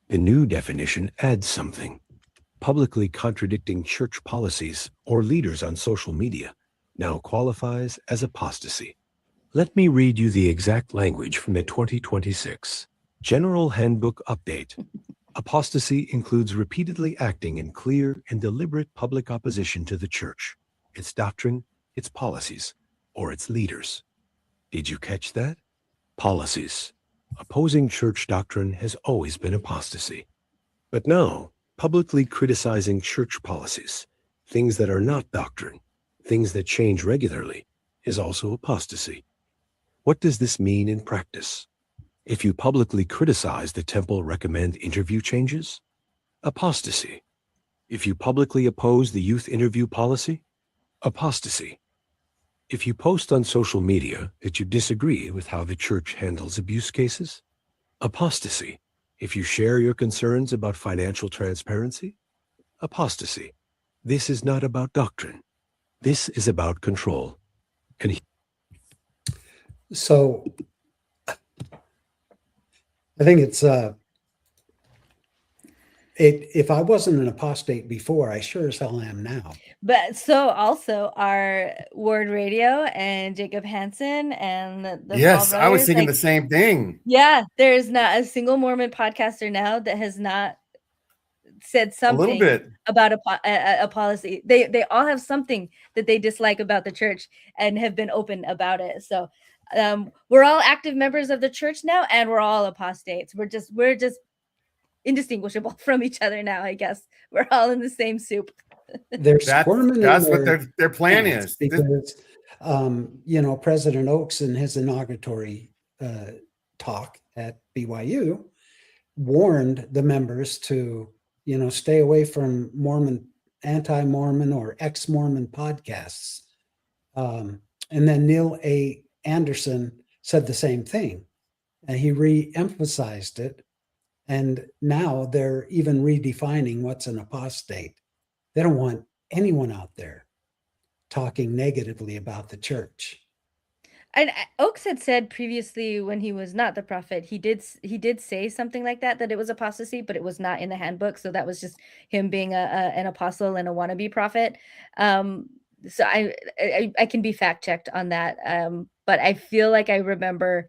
The new definition adds something. Publicly contradicting church policies or leaders on social media now qualifies as apostasy. Let me read you the exact language from the 2026 General Handbook Update. Apostasy includes repeatedly acting in clear and deliberate public opposition to the church, its doctrine, its policies, or its leaders. Did you catch that? Policies. Opposing church doctrine has always been apostasy. But now, publicly criticizing church policies, things that are not doctrine, things that change regularly, is also apostasy. What does this mean in practice? If you publicly criticize the temple recommend interview changes, apostasy. If you publicly oppose the youth interview policy, apostasy. If you post on social media that you disagree with how the church handles abuse cases, apostasy. If you share your concerns about financial transparency, apostasy. This is not about doctrine. This is about control. So I think it's if I wasn't an apostate before, I sure as hell am now. But so also our Word Radio and Jacob Hansen and the yes, I was thinking the same thing. Yeah, there's not a single Mormon podcaster now that has not said something a little bit about a policy. They all have something that they dislike about the church and have been open about it. So we're all active members of the church now, and we're all apostates. We're just indistinguishable from each other now. I guess we're all in the same soup. That's what their plan is. Because President Oaks in his inauguratory talk at BYU warned the members to stay away from anti-Mormon or ex-Mormon podcasts. And then Neil A. Anderson said the same thing, and he re-emphasized it. And now they're even redefining what's an apostate. They don't want anyone out there talking negatively about the church. And Oaks had said previously, when he was not the prophet, he did say something like that it was apostasy, but it was not in the handbook. So that was just him being an apostle and a wannabe prophet. So I can be fact checked on that. But I feel like I remember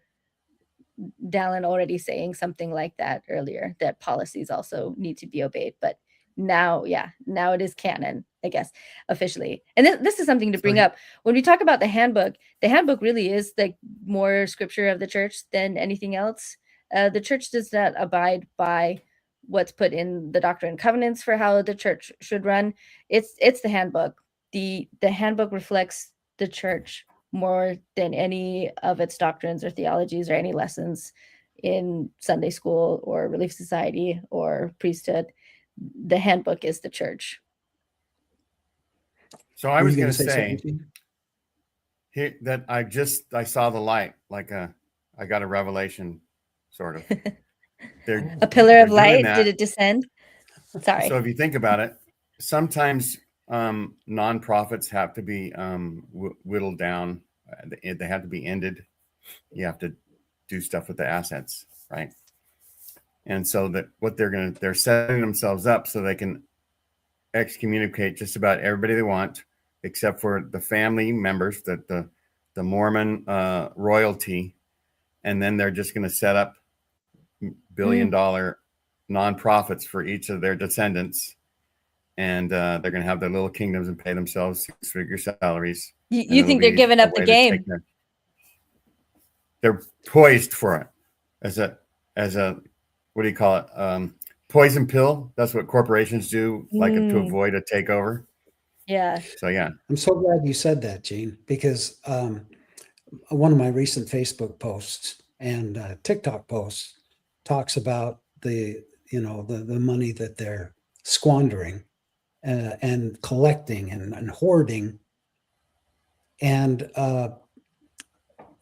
Dallin already saying something like that earlier, that policies also need to be obeyed. But now it is canon, I guess, officially. And this is something to bring up when we talk about the handbook. The handbook really is like more scripture of the church than anything else. The church does not abide by what's put in the Doctrine and Covenants for how the church should run. It's the handbook. The handbook reflects the church more than any of its doctrines or theologies or any lessons in Sunday school or Relief Society or priesthood. The handbook is the church. So I was going to say that I saw the light, like I got a revelation, sort of. A pillar of light. Did it descend? Sorry. So if you think about it, sometimes nonprofits have to be whittled down. They have to be ended. You have to do stuff with the assets, right? And so that what they're setting themselves up so they can excommunicate just about everybody they want, except for the family members, the Mormon royalty, and then they're just going to set up $1 billion nonprofits for each of their descendants, and they're going to have their little kingdoms and pay themselves 6-figure salaries. You think they're giving up the game? They're poised for it as a what do you call it? Poison pill. That's what corporations do, like to avoid a takeover. Yeah. So yeah, I'm so glad you said that, Gene, because one of my recent Facebook posts and TikTok posts talks about the money that they're squandering and collecting and hoarding. And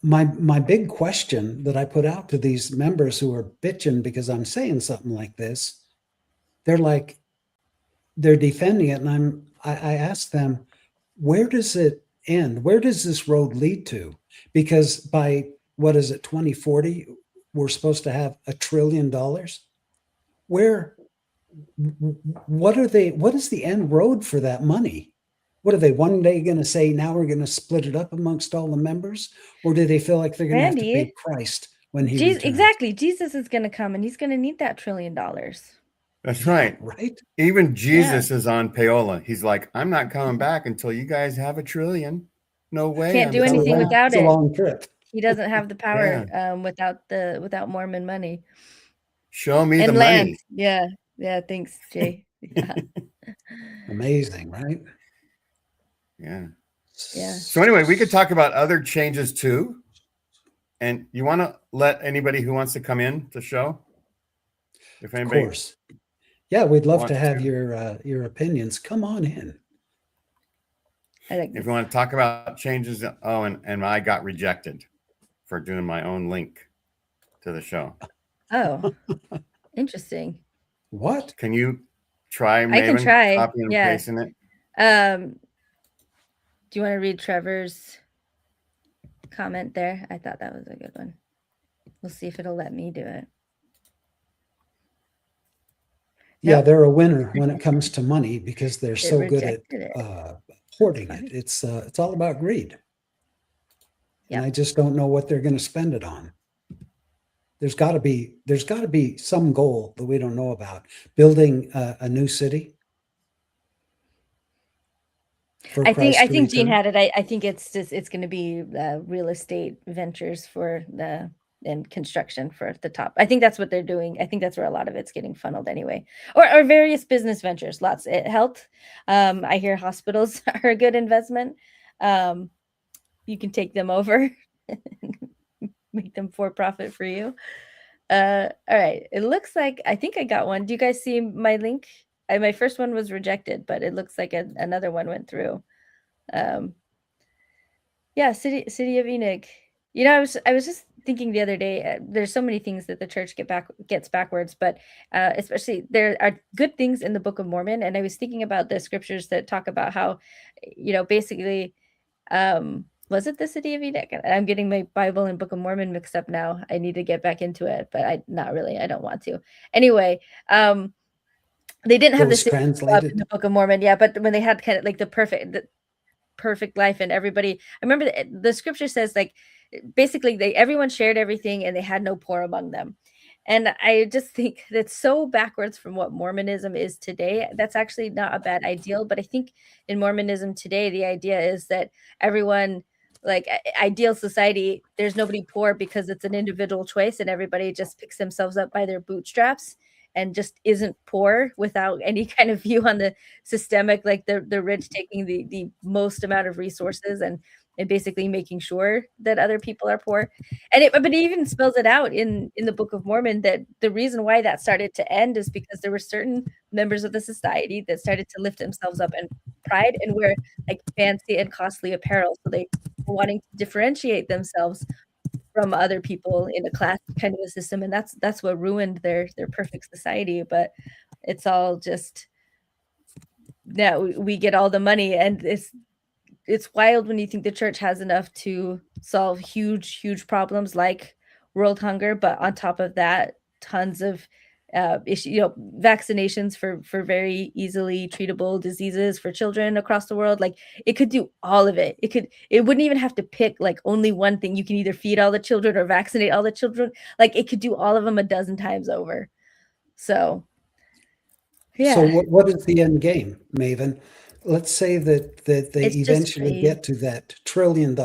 my big question that I put out to these members who are bitching because I'm saying something like this, they're defending it, and I asked them, where does it end? Where does this road lead to? Because by 2040, we're supposed to have $1 trillion. What is the end road for that money? What are they one day going to say, now we're going to split it up amongst all the members? Or do they feel like they're going to have to pay Christ when he returns? Exactly. Jesus is going to come and he's going to need that $1 trillion. That's right. Right. Even Jesus is on payola. He's like, I'm not coming back until you guys have $1 trillion. No way. Can't do anything without it. It's a long trip. He doesn't have the power without Mormon money. Show me and the land. money. Yeah. Yeah. Thanks, Jay. Yeah. Amazing, right? Yeah. Yeah. So anyway, we could talk about other changes too. And you want to let anybody who wants to come in to show? If anybody, of course. Yeah, we'd love to have your opinions. Come on in. If you want to talk about changes, and I got rejected for doing my own link to the show. Oh, interesting. What? Can you try, Maven, I can try. copying and pasting it? Do you want to read Trevor's comment there? I thought that was a good one. We'll see if it'll let me do it. Yeah, they're a winner when it comes to money because they're so good at hoarding it. It's all about greed. Yep. And I just don't know what they're going to spend it on. There's got to be some goal that we don't know about. Building a new city. I think Gene had it. I think it's going to be real estate ventures for and construction for the top. I think that's what they're doing. I think that's where a lot of it's getting funneled anyway, or various business ventures. Lots health. I hear hospitals are a good investment. You can take them over, make them for profit for you. All right. It looks like I think I got one. Do you guys see my link? My first one was rejected, but it looks like another one went through. Yeah, City of Enoch. You know, I was just thinking the other day. There's so many things that the church gets backwards, but especially there are good things in the Book of Mormon. And I was thinking about the scriptures that talk about how, basically, was it the City of Enoch? I'm getting my Bible and Book of Mormon mixed up now. I need to get back into it, but not really. I don't want to. Anyway, they didn't have this translated in the Book of Mormon, but when they had kind of like the perfect life and everybody, I remember the scripture says like basically everyone shared everything and they had no poor among them. And I just think that's so backwards from what Mormonism is today. That's actually not a bad ideal, but I think in Mormonism today, the idea is that everyone like ideal society, there's nobody poor because it's an individual choice and everybody just picks themselves up by their bootstraps and just isn't poor without any kind of view on the systemic, like the rich taking the most amount of resources and basically making sure that other people are poor. But it even spells it out in the Book of Mormon that the reason why that started to end is because there were certain members of the society that started to lift themselves up in pride and wear like fancy and costly apparel. So they were wanting to differentiate themselves from other people in a class kind of a system. And that's what ruined their perfect society. But it's all just now we get all the money, and it's wild when you think the church has enough to solve huge problems like world hunger, but on top of that, tons of vaccinations for very easily treatable diseases for children across the world. Like it could do all of it. It wouldn't even have to pick like only one thing. You can either feed all the children or vaccinate all the children. Like it could do all of them a dozen times over. So, yeah. So what is the end game, Maven? Let's say that they eventually get to that $1 trillion.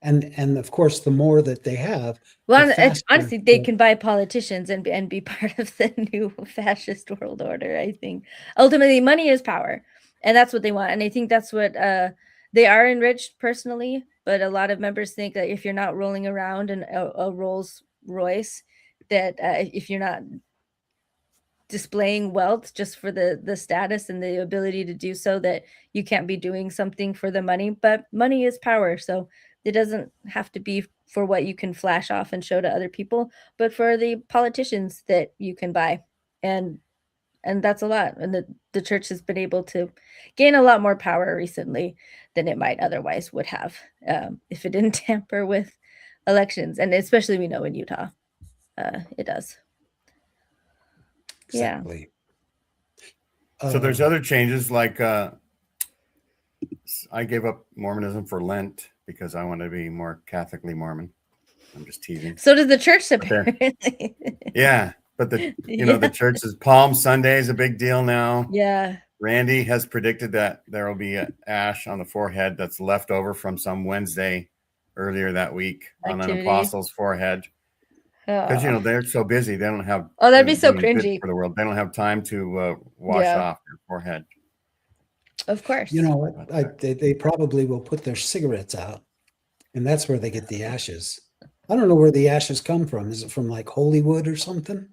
And of course, the more that they have, well, honestly, they can buy politicians and be part of the new fascist world order. I think ultimately money is power, and that's what they want. And I think that's what they are enriched personally. But a lot of members think that if you're not rolling around in a Rolls Royce, that if you're not displaying wealth just for the status and the ability to do so, that you can't be doing something for the money. But money is power, so it doesn't have to be for what you can flash off and show to other people, but for the politicians that you can buy. And that's a lot. And the church has been able to gain a lot more power recently than it might otherwise would have if it didn't tamper with elections. And especially we know in Utah, it does. Exactly. Yeah. So there's other changes like I gave up Mormonism for Lent because I want to be more Catholically Mormon. I'm just teasing. So does the church, apparently. Yeah, but the church's Palm Sunday is a big deal now. Yeah. Randy has predicted that there will be an ash on the forehead that's left over from some Wednesday earlier that week on an apostle's forehead. Because they're so busy, they don't have. Oh, that'd be so cringy for the world. They don't have time to wash off their forehead. Of course. You know what? They probably will put their cigarettes out, and that's where they get the ashes. I don't know where the ashes come from. Is it from like Hollywood or something?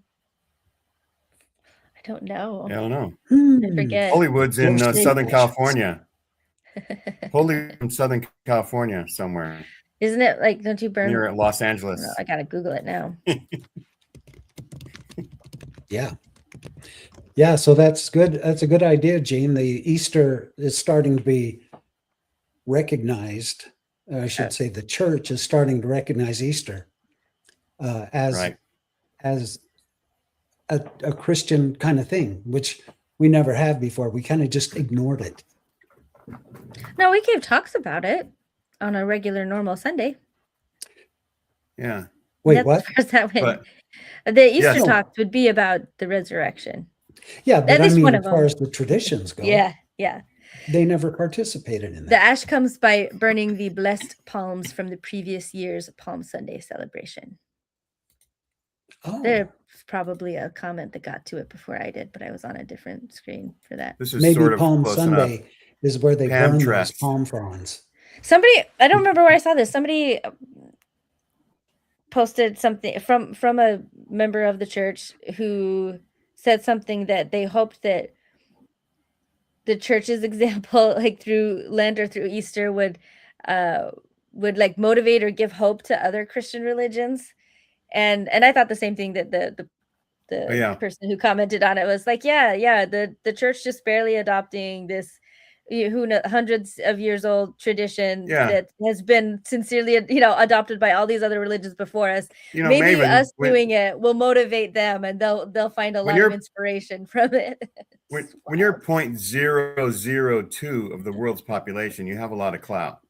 I don't know. I don't know. I forget. Hollywood's in Southern California. Hollywood from Southern California somewhere. Isn't it like, don't you burn? Near at Los Angeles. No, I gotta Google it now. Yeah. Yeah, so that's good. That's a good idea, Gene. The Easter is starting to be recognized. I should say the church is starting to recognize Easter as a Christian kind of thing, which we never have before. We kind of just ignored it. No, we gave talks about it on a regular, normal Sunday. Yeah. Wait, what? The Easter talks would be about the resurrection. Yeah, but I mean, as far as the traditions go. Yeah. They never participated in that. The ash comes by burning the blessed palms from the previous year's Palm Sunday celebration. Oh. There's probably a comment that got to it before I did, but I was on a different screen for that. This is maybe sort of Palm Sunday enough. Is where they burn those palm fronds. Somebody, I don't remember where I saw this. Somebody posted something from a member of the church who said something that they hoped that the church's example, like through Lent or through Easter, would like motivate or give hope to other Christian religions. And I thought the same thing, that the person who commented on it was like, the church just barely adopting this hundreds of years old tradition that has been sincerely adopted by all these other religions before us. Maybe Maven, us doing it will motivate them, and they'll find a lot of inspiration from it. When you're 0.002 of the world's population, you have a lot of clout.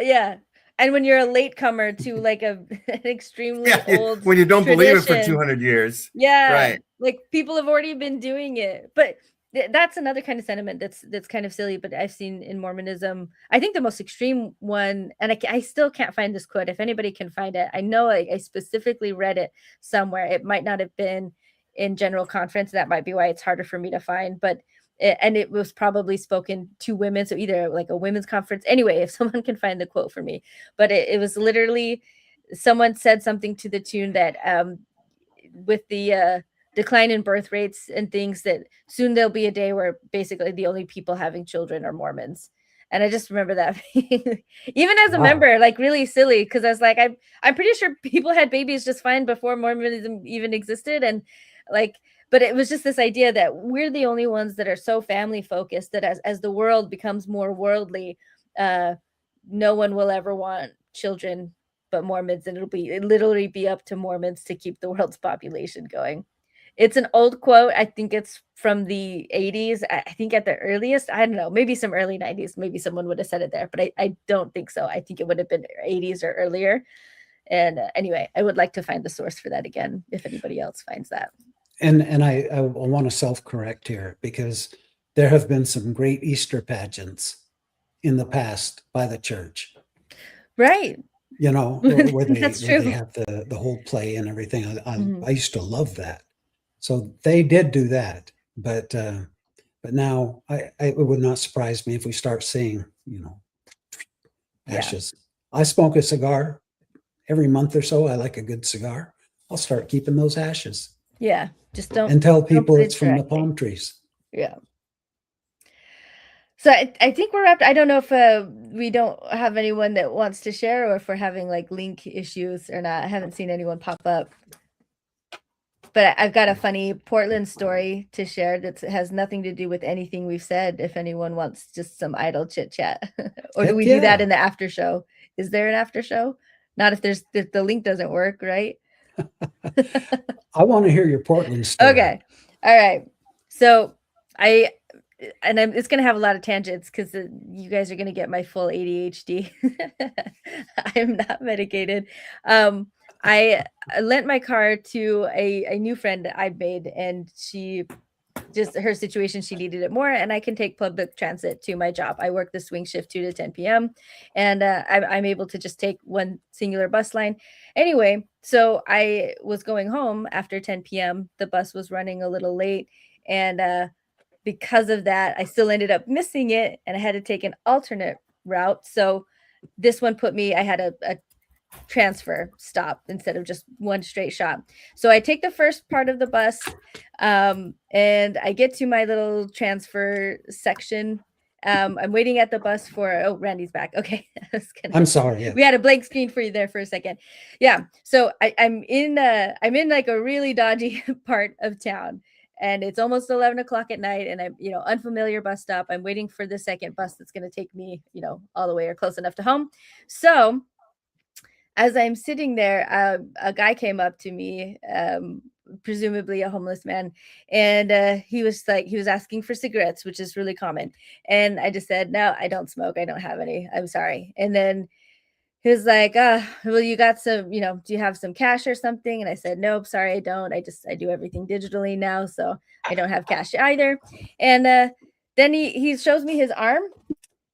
Yeah. And when you're a latecomer to like an extremely old when you don't tradition, believe it for 200 years. Yeah. Right. Like people have already been doing it. But that's another kind of sentiment that's kind of silly, but I've seen in Mormonism. I think the most extreme one, and I still can't find this quote. If anybody can find it, I know I specifically read it somewhere. It might not have been in General Conference. That might be why it's harder for me to find, but it was probably spoken to women. So either like a women's conference. Anyway, if someone can find the quote for me, but it was literally someone said something to the tune that with the decline in birth rates and things, that soon there'll be a day where basically the only people having children are Mormons. And I just remember that even as a member, like really silly, because I was like, I'm pretty sure people had babies just fine before Mormonism even existed. And like, but it was just this idea that we're the only ones that are so family focused that as the world becomes more worldly, no one will ever want children but Mormons, and it'll literally be up to Mormons to keep the world's population going. It's an old quote. I think it's from the 80s. I think at the earliest, I don't know, maybe some early 90s, maybe someone would have said it there, but I don't think so. I think it would have been 80s or earlier. And anyway, I would like to find the source for that again, if anybody else finds that. And I want to self-correct here, because there have been some great Easter pageants in the past by the church. Right. You know, where they have the whole play and everything. I used to love that. So they did do that, but now it would not surprise me if we start seeing, ashes. Yeah. I smoke a cigar every month or so. I like a good cigar. I'll start keeping those ashes. Yeah, just don't. And tell people it's from the palm trees. Yeah. So I think we're wrapped. I don't know if we don't have anyone that wants to share, or if we're having like link issues or not. I haven't seen anyone pop up. But I've got a funny Portland story to share that has nothing to do with anything we've said. If anyone wants just some idle chit chat, or do we do that in the after show? Is there an after show? Not if the link doesn't work, right? I want to hear your Portland story. Okay. All right. So it's going to have a lot of tangents because you guys are going to get my full ADHD. I'm not medicated. I lent my car to a new friend that I've made, and her situation, she needed it more, and I can take public transit to my job. I work the swing shift 2 to 10 p.m. and I'm able to just take one singular bus line. Anyway, so I was going home after 10 p.m. The bus was running a little late, and because of that, I still ended up missing it, and I had to take an alternate route. So this one I had a transfer stop instead of just one straight shot. So I take the first part of the bus, and I get to my little transfer section. I'm waiting at the bus for, Randy's back. Okay. I'm sorry. Yeah. We had a blank screen for you there for a second. Yeah. So I'm in like a really dodgy part of town, and it's almost 11 o'clock at night, and I'm, unfamiliar bus stop. I'm waiting for the second bus that's going to take me, all the way or close enough to home. So as I'm sitting there, a guy came up to me, presumably a homeless man, and he was asking for cigarettes, which is really common. And I just said, no, I don't smoke. I don't have any. I'm sorry. And then he was like, well, you got some, do you have some cash or something? And I said, nope, sorry, I don't. I do everything digitally now, so I don't have cash either. And then he shows me his arm,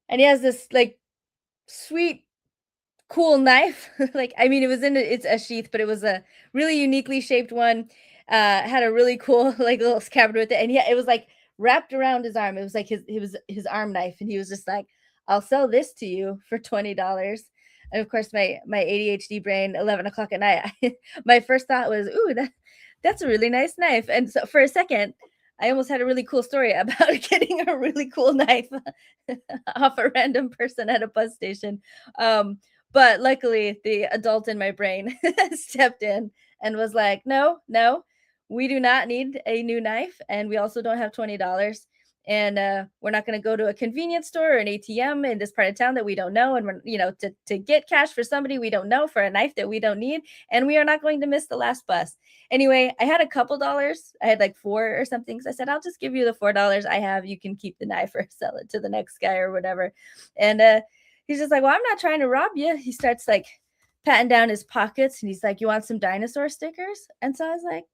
and he has this like sweet, cool knife. It's a sheath, but it was a really uniquely shaped one. Had a really cool like little scabbard with it, and it was like wrapped around his arm. It was like his arm knife, and he was just like, I'll sell this to you for $20. And of course, my ADHD brain, 11 o'clock at night, my first thought was, ooh, that's a really nice knife. And so for a second, I almost had a really cool story about getting a really cool knife off a random person at a bus station. But luckily, the adult in my brain stepped in and was like, no, we do not need a new knife. And we also don't have $20. And we're not going to go to a convenience store or an ATM in this part of town that we don't know. And we're, to get cash for somebody we don't know for a knife that we don't need. And we are not going to miss the last bus. Anyway, I had a couple dollars. I had like $4 or something. So I said, I'll just give you the $4 I have. You can keep the knife or sell it to the next guy or whatever. And he's just like, well, I'm not trying to rob you. He starts like patting down his pockets, and he's like, you want some dinosaur stickers? And so I was like,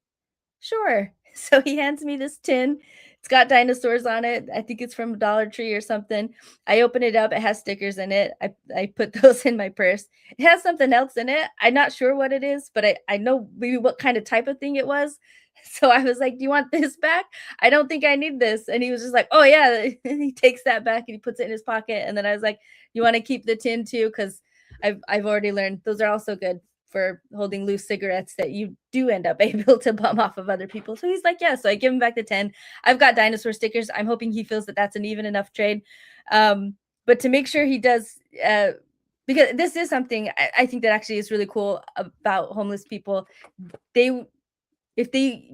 sure. So he hands me this tin, It's got dinosaurs on it. I think it's from Dollar Tree or something. I open it up. It has stickers in it. I put those in my purse. It has something else in it. I'm not sure what it is, but I know maybe what kind of type of thing it was. So I was like, do you want this back? I don't think I need this. And he was just like, oh yeah. And he takes that back and he puts it in his pocket. And then I was like, you want to keep the tin too? Because I've already learned those are also good for holding loose cigarettes that you do end up able to bum off of other people. So he's like, yeah. So I give him back the 10. I've got dinosaur stickers. I'm hoping he feels that that's an even enough trade. But to make sure he does, because this is something I think that actually is really cool about homeless people. If they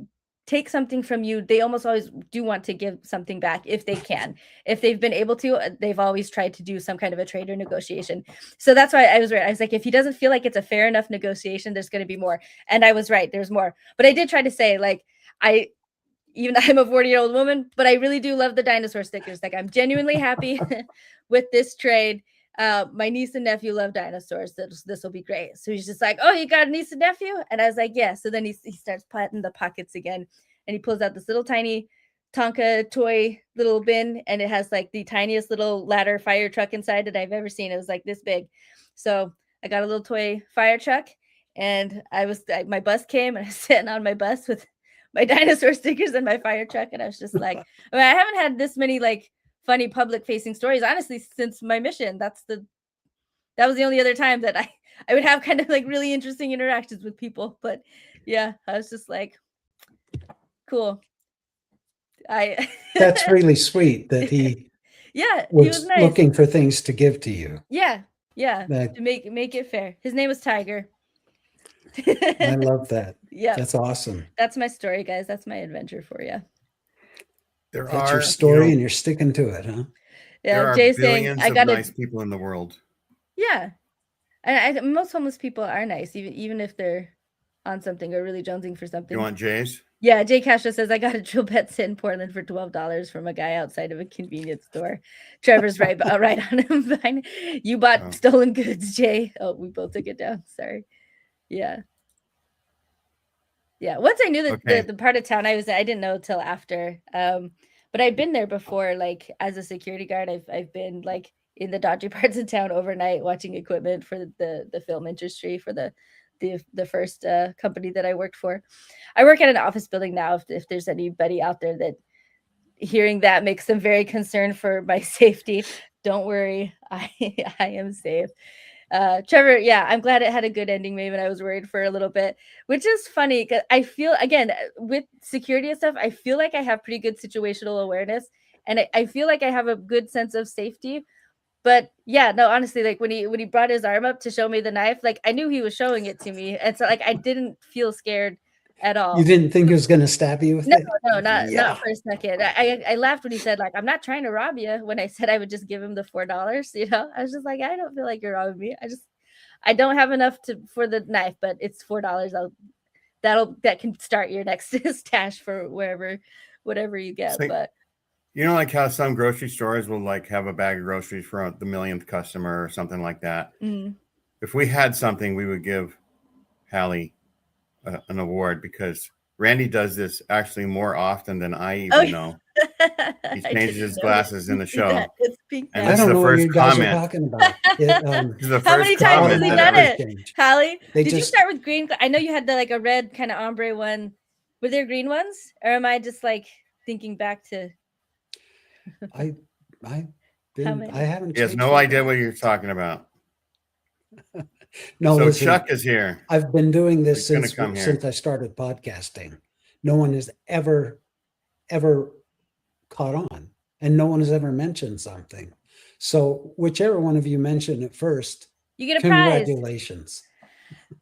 take something from you, they almost always do want to give something back if they can. If they've been able to, they've always tried to do some kind of a trade or negotiation. So that's why I was right. I was like, if he doesn't feel like it's a fair enough negotiation, there's going to be more. And I was right. There's more. But I did try to say, like, I'm a 40-year-old woman, but I really do love the dinosaur stickers. Like, I'm genuinely happy with this trade. My niece and nephew love dinosaurs. This will be great. So he's just like, oh, you got a niece and nephew? And I was like, yeah. So then he starts patting the pockets again, and he pulls out this little tiny Tonka toy little bin, and it has like the tiniest little ladder fire truck inside that I've ever seen. It was like this big. So I got a little toy fire truck, and my bus came, and I was sitting on my bus with my dinosaur stickers and my fire truck, and I was just like, I haven't had this many like funny public facing stories honestly since my mission. That was the only other time that I would have kind of like really interesting interactions with people. But yeah, I was just like, cool. That's really sweet that he he was nice. Looking for things to give to you. Yeah to make it fair. His name was Tiger. I love that. Yeah, that's awesome. That's my story, guys. That's my adventure for you. That's your story, and you're sticking to it, huh? Yeah, there are Jay's billions saying, of nice people in the world. Yeah, and most homeless people are nice, even if they're on something or really jonesing for something. You want Jay's? Yeah, Jay Casha says, I got a drill pet sit in Portland for $12 from a guy outside of a convenience store. Trevor's right on him. You bought stolen goods, Jay. Oh, we both took it down. Sorry. Yeah. Once I knew that the part of town I was in, I didn't know till after. But I'd been there before, like as a security guard. I've been like in the dodgy parts of town overnight watching equipment for the film industry for the first company that I worked for. I work at an office building now. If there's anybody out there that hearing that makes them very concerned for my safety, don't worry, I am safe. Trevor, I'm glad it had a good ending, Maven. I was worried for a little bit, which is funny because I feel, again, with security and stuff, I feel like I have pretty good situational awareness, and I feel like I have a good sense of safety. But yeah, no, honestly, like when he brought his arm up to show me the knife, like I knew he was showing it to me, and so like I didn't feel scared at all. You didn't think he was going to stab you with it? No, not for a second. I laughed when he said, like, I'm not trying to rob you, when I said I would just give him the $4. You know, I was just like, I don't feel like you're robbing me. I don't have enough for the knife, but it's $4. That can start your next stash for whatever you get. So, but you know, like how some grocery stores will like have a bag of groceries for the millionth customer or something like that. Mm. If we had something, we would give Hallie an award, because Randy does this actually more often than I even know. He changes his glasses in the show. It's pink. And I don't know what you guys are talking about. How many times has he done it, Hallie? Did you start with green? I know you had like a red kind of ombre one. Were there green ones, or am I just like thinking back to? I haven't. He has no idea what you're talking about. No, so listen, Chuck is here. I've been doing this since I started podcasting. No one has ever caught on, and no one has ever mentioned something. So whichever one of you mentioned it first, you get a congratulations.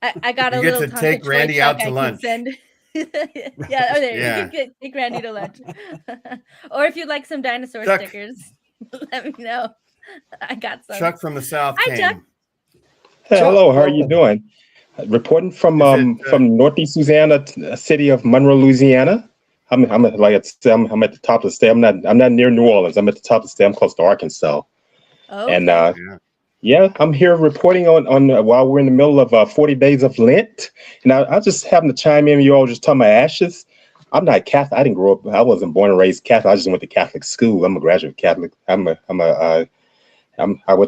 Prize. I got a you little. You get to take Randy out to lunch. You can take Randy to lunch. Or if you'd like some dinosaur Chuck. stickers, let me know. I got some. Chuck from the South. Hi, Chuck. Hey, hello, how are you doing? Reporting from Northeast Louisiana, city of Monroe, Louisiana. I'm at the top of the state. I'm not near New Orleans. I'm at the top of the state. I'm close to Arkansas. Oh, and I'm here reporting on while we're in the middle of 40 days of Lent. And I just happen to chime in. You all just talking about ashes. I'm not Catholic. I didn't grow up. I wasn't born and raised Catholic. I just went to Catholic school. I'm a graduate Catholic. I went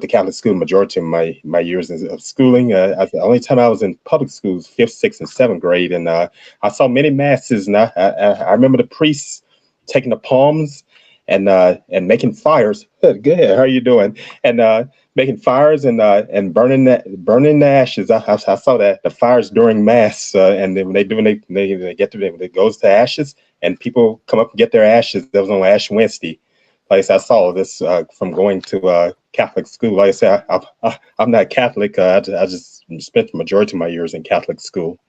to Catholic school the majority of my years of schooling. The only time I was in public schools, 5th, 6th, and 7th grade, and I saw many masses. And I remember the priests taking the palms and making fires. Good. How are you doing? And making fires and burning the ashes. I saw that the fires during mass, and then when they get to it goes to ashes, and people come up and get their ashes. That was on Ash Wednesday. Like I said, I saw this from going to Catholic school. Like I said, I'm not Catholic. I just spent the majority of my years in Catholic school.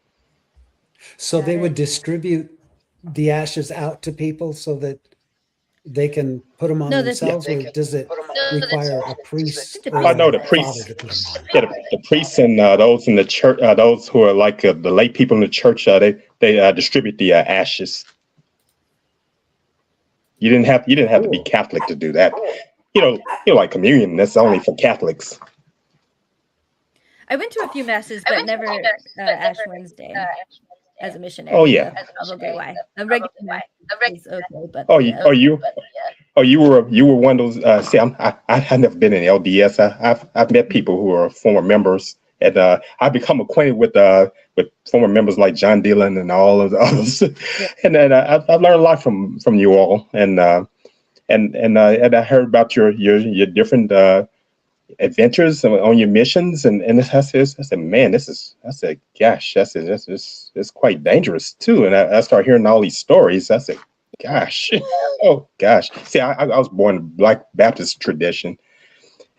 So they would distribute the ashes out to people so that they can put them on themselves, or does it require a priest? I know the priests. Yeah, the priests and those in the church, those who are like the lay people in the church, they distribute the ashes. You didn't have to be Catholic to do that. You know, like communion. That's only for Catholics. I went to a few masses, but never Ash Wednesday as a missionary. Oh yeah, that's probably why. A regular mass is okay, but you were one of those. See, I've never been in LDS. I've met people who are former members, and I've become acquainted with former members like John Dillon and all of the others. Yeah. And then I've learned a lot from you all, and I heard about your different adventures on your missions, and I said, man, gosh, that's quite dangerous too. And I started hearing all these stories. I said, gosh, oh gosh. See, I was born in Black Baptist tradition,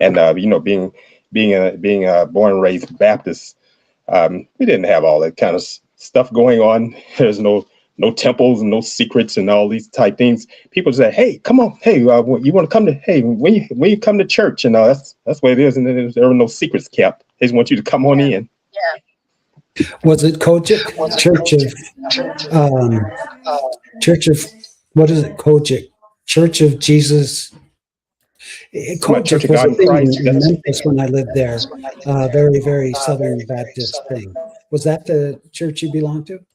and being born and raised Baptist, we didn't have all that kind of stuff going on. There's no temples and no secrets and all these type things. People say, hey, come on, hey, you want to come to, hey, when you come to church, and that's what it is. And there were no secrets kept. They just want you to come on in. Yeah. Was it Kojic? Church of what is it? Kojic, Church of Jesus. Kojic was a thing in Memphis when I lived there. Very, very Southern Baptist thing. Was that the church you belonged to?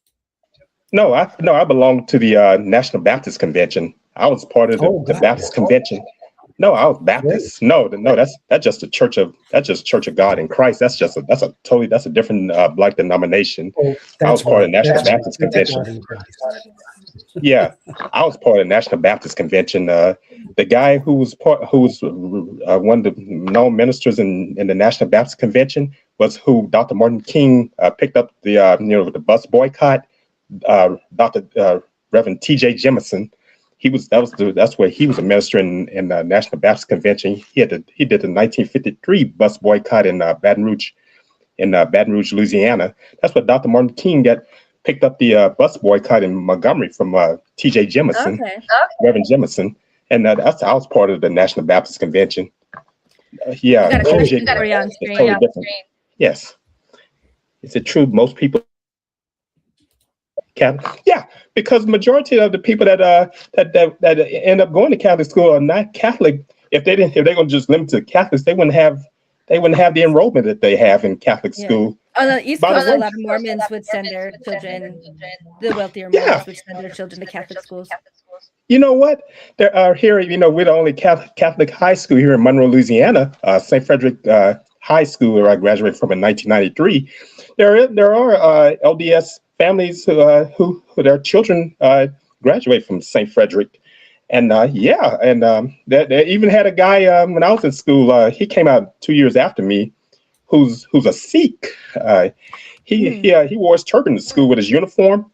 No, I belong to the National Baptist Convention. I was part of the Baptist Convention. No, I was Baptist. Great. No, that's just Church of God in Christ. That's a different black denomination. I was part of the National Baptist Convention. Yeah, I was part of the National Baptist Convention. The guy who was one of the known ministers in the National Baptist Convention was who Dr. Martin King picked up the bus boycott. Dr. Reverend T.J. Jemison, that's where he was a minister in the National Baptist Convention. He did the 1953 bus boycott in Baton Rouge, Louisiana. That's what Dr. Martin King picked up the bus boycott in Montgomery from T.J. Jemison, Reverend Jemison, and I was part of the National Baptist Convention. Yeah, totally different. Yes, is it true? Most people. Catholic. Yeah, because majority of the people that end up going to Catholic school are not Catholic. If they're going to just limit to Catholics, they wouldn't have the enrollment that they have in Catholic school. On the East Coast, a lot of Mormons would send their children. The wealthier Mormons would send their children to Catholic schools. You know what? There are here. We're the only Catholic high school here in Monroe, Louisiana. St. Frederick High School, where I graduated from in 1993. There are LDS families who their children graduate from St. Frederick, and they even had a guy when I was in school. He came out 2 years after me, who's a Sikh. He wore his turban to school with his uniform.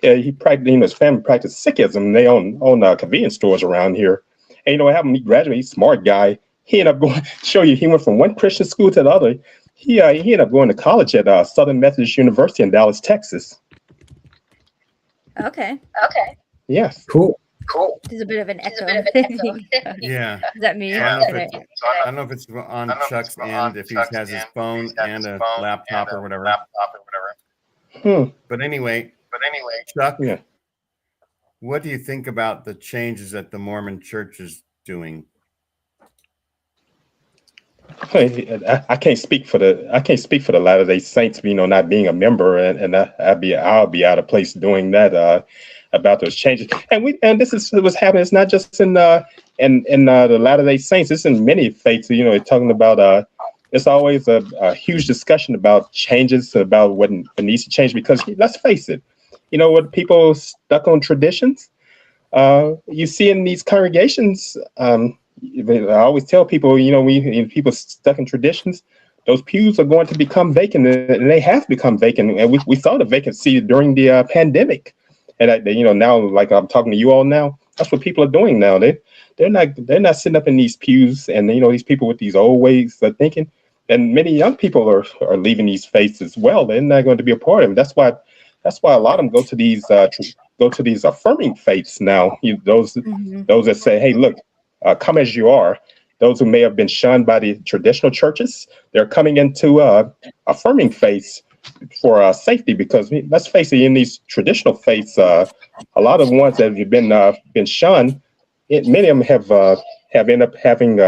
He practiced, his family practiced Sikhism. They own convenience stores around here. And what happened? He graduated. He's a smart guy. He ended up going. Show you, he went from one Christian school to the other. He ended up going to college at Southern Methodist University in Dallas, Texas. Okay. Yes. Cool. There's a bit of an echo. Yeah. Is that me? I don't know if it's on Chuck's end, if he has his phone and a laptop or whatever. But anyway, Chuck, what do you think about the changes that the Mormon Church is doing? I can't speak for the Latter-day Saints, not being a member, and I'll be out of place doing that about those changes. And this is what's happening. It's not just in the Latter-day Saints. It's in many faiths. Talking about it's always a huge discussion about changes, about what needs to change. Because let's face it, what people stuck on traditions. You see in these congregations. I always tell people, people stuck in traditions, those pews are going to become vacant, and they have become vacant. And we saw the vacancy during the pandemic. And now, like I'm talking to you all now, that's what people are doing now. They're not sitting up in these pews, and these people with these old ways of thinking. And many young people are leaving these faiths as well. They're not going to be a part of it. That's why a lot of them go to these affirming faiths now. Those that say, hey, look. Come as you are. Those who may have been shunned by the traditional churches, they're coming into affirming faiths for safety. Because let's face it, in these traditional faiths, a lot of the ones that have been shunned, many of them have ended up having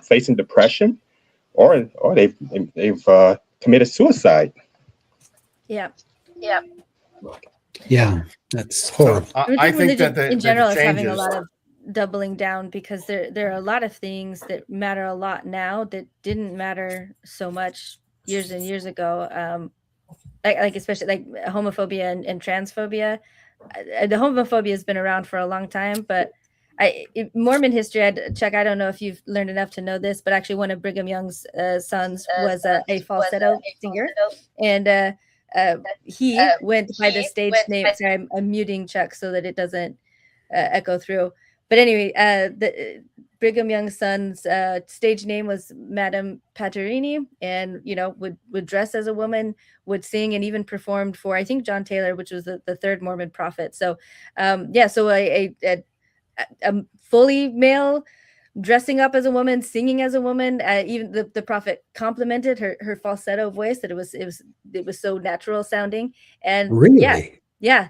facing depression, or they've committed suicide. Yeah. That's horrible. So I think that in general is having a lot of doubling down, because there are a lot of things that matter a lot now that didn't matter so much years and years ago. Like especially like homophobia and transphobia. The homophobia has been around for a long time, but Mormon history, Chuck, I don't know if you've learned enough to know this, but actually one of Brigham Young's sons was a falsetto singer, and he went by the stage name. Sorry, I'm muting Chuck so that it doesn't echo through. But anyway, the Brigham Young's son's stage name was Madame Paterini, and would dress as a woman, would sing, and even performed for, I think, John Taylor, which was the third Mormon prophet. So so a fully male dressing up as a woman, singing as a woman. Even the prophet complimented her falsetto voice, that it was so natural sounding. And really, yeah.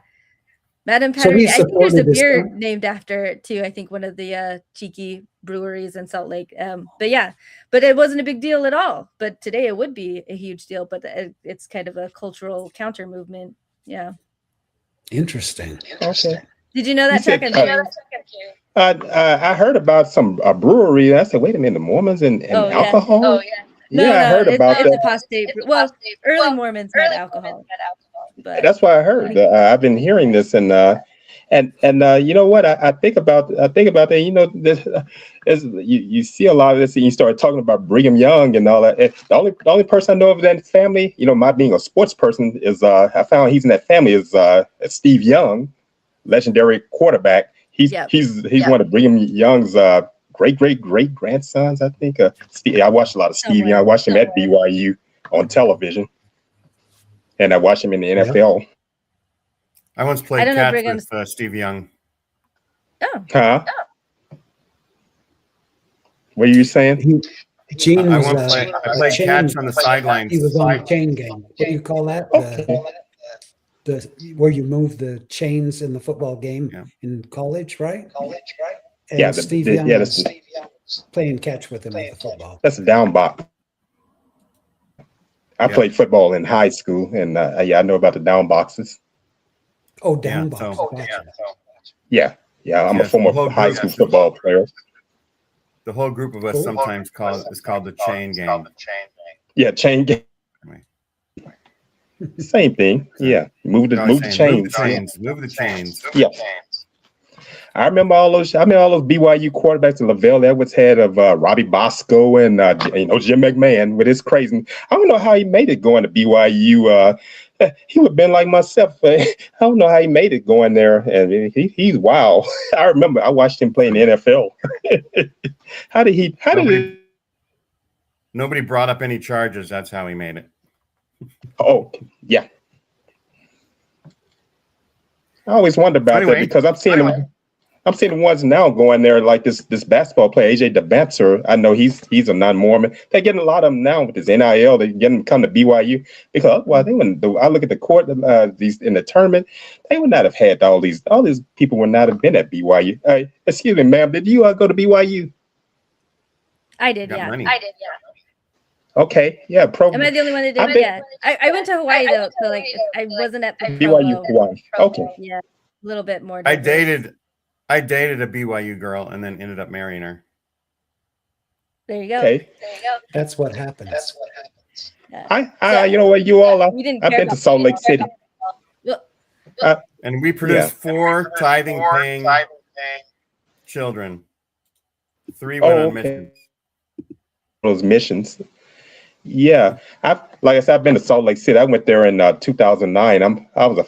Madame Paterini, I think there's a beer named after it too. I think one of the cheeky breweries in Salt Lake. But it wasn't a big deal at all. But today it would be a huge deal. But it's kind of a cultural counter movement. Yeah. Interesting. Okay. Did you know that, Chuck? I heard about some brewery. I said, wait a minute, the Mormons and alcohol? Oh, yeah. No, I heard about that. Apostate. Well, early Mormons had alcohol. But that's what I heard. I've been hearing this, and you know what? I think about that. This is you see a lot of this, and you start talking about Brigham Young and all that. The only person I know of that family, my being a sports person, is I found he's in that family is Steve Young, legendary quarterback. He's one of Brigham Young's great grandsons, I think. I watched a lot of Steve Young. I watched him at BYU on television. And I watched him in the NFL. Yep. I once played catch with Steve Young. Oh. Huh? What are you saying? Gene was I played catch on the sidelines. He was on the chain game. What do you call that? Where you move the chains in the football game in college, right? And Steve Young was playing catch with him with the football. That's a down box. I played football in high school, and I know about the down boxes. Oh, down boxes. I'm a former high school football player. The whole group of us sometimes is called the chain game. Yeah, chain game. Same thing. Yeah, move the chains. Move the chains. Yeah. I remember all those BYU quarterbacks that Lavelle Edwards had of Robbie Bosco and Jim McMahon with his crazy. I don't know how he made it going to BYU. He would have been like myself. I don't know how he made it going there, and he's wild. I remember I watched him play in the NFL. How did he? Nobody brought up any charges. That's how he made it. Oh yeah. I always wonder about that because I'm seeing him. I'm seeing the ones now going there like this basketball player, AJ DeBancer. I know he's a non-Mormon. They're getting a lot of them now with this NIL. They're getting them come to BYU because they wouldn't. I look at the court these in the tournament. They would not have had all these people would not have been at BYU. Excuse me, ma'am. Did you go to BYU? I did, yeah. Okay, yeah. Am I the only one that did it? Yeah, I went to Hawaii though, so like I wasn't at the BYU Hawaii. Okay. Yeah, a little bit more. I dated a BYU girl and then ended up marrying her. There you go. Okay. That's what happens. Yeah. You know what, you all, I've been to Salt Lake City. And we produced 4 tithing paying children. 3 went on missions. Those missions. Yeah, like I said, I've been to Salt Lake City. I went there in 2009. I was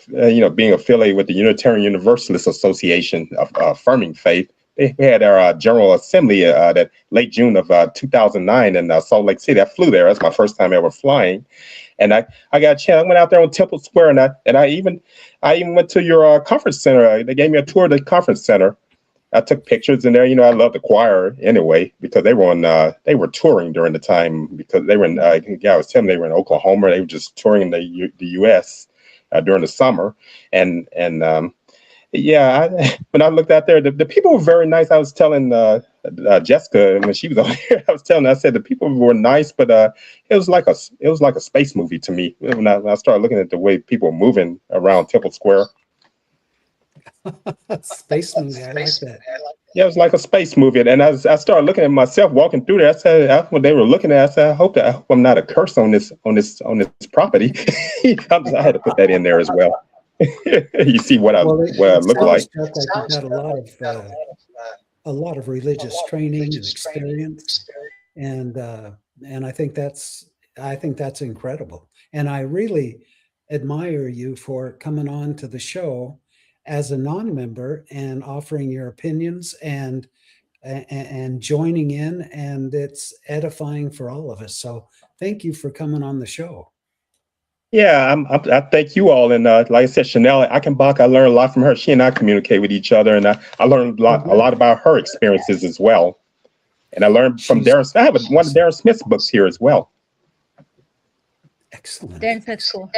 being affiliated with the Unitarian Universalist Association of Affirming Faith. They had our General Assembly that late June of 2009 in Salt Lake City. I flew there. That's my first time ever flying, and I got a chance. I went out there on Temple Square, and I even went to your conference center. They gave me a tour of the conference center. I took pictures in there. I love the choir anyway, because they were touring during the time, because they were in, I was telling them they were in Oklahoma. They were just touring the U.S. During the summer. And when I looked out there, the people were very nice. I was telling Jessica when she was on here, I said the people were nice, but it was like a space movie to me when I started looking at the way people were moving around Temple Square. Space movie, I like that. Yeah, it was like a space movie, and I started looking at myself walking through there. I said, when they were looking at it, I said, I hope I'm not a curse on this property. I had to put that in there as well. You see what I look like. Like you've had a lot of religious training and experience, and I think that's incredible. And I really admire you for coming on to the show as a non-member and offering your opinions and joining in, and it's edifying for all of us. So thank you for coming on the show. Yeah, I thank you all, and like I said, Chanel Achenbach, I learned a lot from her. She and I communicate with each other, and I learned a lot about her experiences as well. And I learned from Darren. I have one of Darren Smith's books here as well. Excellent. Darren Smith's cool.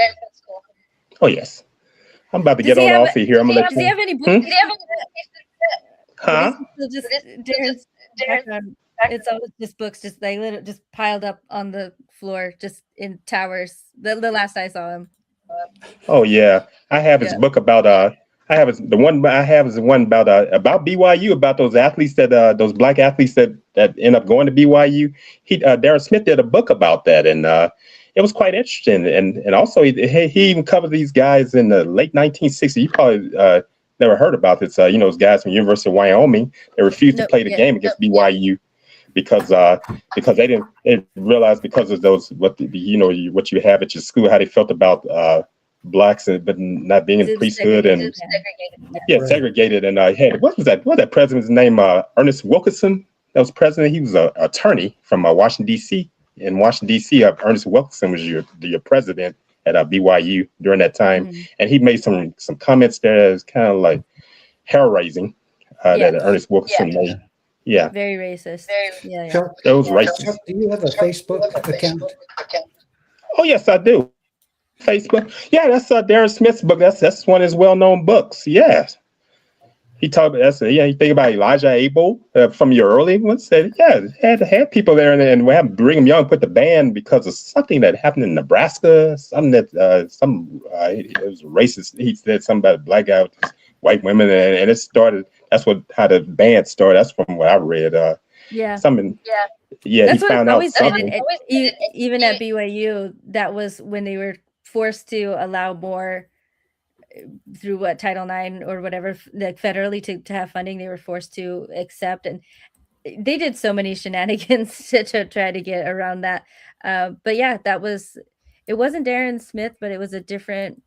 Oh yes. I'm about to get on off of here. I'm gonna let you. Does he have any books? Huh? It's always just books, just like literally just piled up on the floor, just in towers. The last I saw him. Oh yeah, I have his book about the one I have is the one about BYU, about those athletes those black athletes that end up going to BYU. Darren Smith did a book about that, and it was quite interesting. And also he even covered these guys in the late 1960s. You probably never heard about this. Those guys from University of Wyoming, they refused to play the game against BYU because they didn't realize, because of those what you have at your school, how they felt about blacks but not being in the priesthood and segregated. And what was that president's name? Ernest Wilkinson. That was president. He was an attorney from Washington D.C. In Washington D.C., Ernest Wilkinson was your president at BYU during that time, and he made some comments there that's kind of like hair raising that Ernest Wilkinson made. Yeah, very racist. Chuck, those racist. Chuck, do you have a Facebook account? Oh yes, I do. Facebook. Yeah, that's Darren Smith's book. That's one of his well-known books. Yes. He talked about you think about Elijah Abel from your early ones. Said, had people there, and we had Brigham Young put the ban because of something that happened in Nebraska. Something that it was racist. He said something about a black guy with white women, and it started. That's how the ban started. That's from what I read. Something. Yeah, that's he found out something. Even at BYU, that was when they were forced to allow more. Through Title IX or whatever, like federally to have funding, they were forced to accept, and they did so many shenanigans to try to get around that. But yeah, it wasn't Darren Smith, but it was a different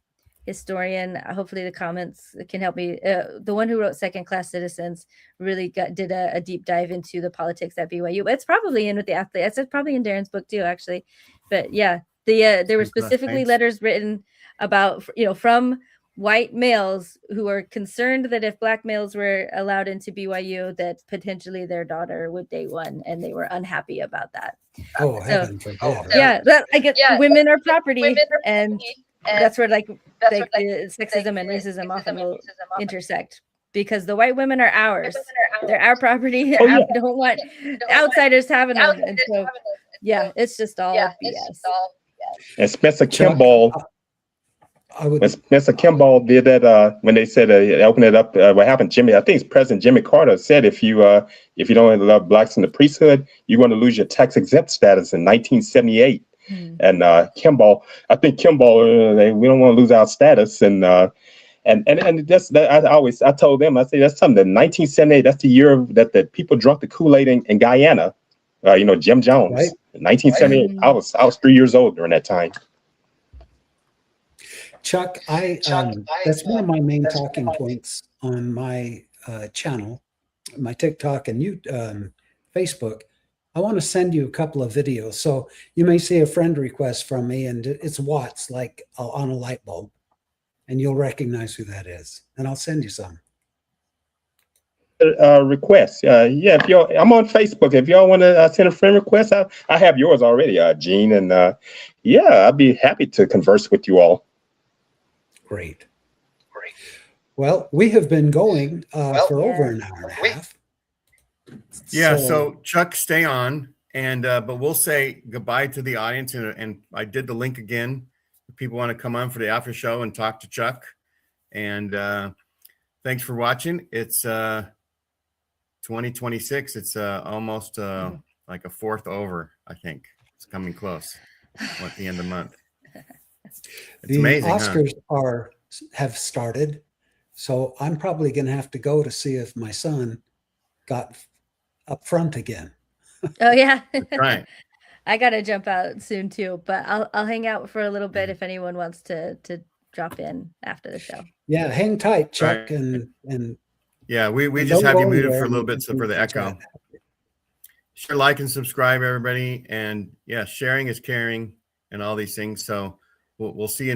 historian. Hopefully the comments can help me. The one who wrote Second Class Citizens really did a deep dive into the politics at BYU. It's probably in with the athletes. It's probably in Darren's book too, actually. But yeah, there were specifically letters written about, from white males who were concerned that if black males were allowed into BYU, that potentially their daughter would date one, and they were unhappy about that. Oh, heaven forbid. Yeah, women are property, and that's where the sexism and racism often will intersect, because the white women are ours. They're our property. We don't want outsiders having them. And so Yeah, it's just all BS. And Spencer Chuck, Kimball. When Spencer Kimball did that, when they said they opened it up, what happened? I think it's President Jimmy Carter said if you don't allow blacks in the priesthood, you're going to lose your tax exempt status in 1978. And Kimball, I think Kimball, we don't want to lose our status, and that's that. I told them, I say that's something. That 1978, that's the year that the people drunk the Kool-Aid in Guyana. Jim Jones, Right. 1978. I was 3 years old during that time. Chuck, that's one of my main talking points on my channel, my TikTok and Facebook. I want to send you a couple of videos. So you may see a friend request from me, and it's Watts, like on a light bulb, and you'll recognize who that is. And I'll send you some. Request. If I'm on Facebook. If y'all want to send a friend request, I have yours already, Gene, and I'd be happy to converse with you all. Great. Well, we have been going for over an hour and a half. Yeah. So Chuck, stay on, and but we'll say goodbye to the audience, and I did the link again. If people want to come on for the after show and talk to Chuck, and thanks for watching. It's 2026. It's almost like a fourth over. I think it's coming close at the end of the month. It's amazing. Oscars have started, so I'm probably going to have to go to see if my son got up front again. Oh yeah, right. I gotta jump out soon too, but I'll hang out for a little bit if anyone wants to drop in after the show. Yeah, hang tight, Chuck, Right. and yeah, we and just have you don't go muted anywhere for a little and bit for the echo. chat. Sure, like and subscribe, everybody, and sharing is caring, and all these things. So we'll see you.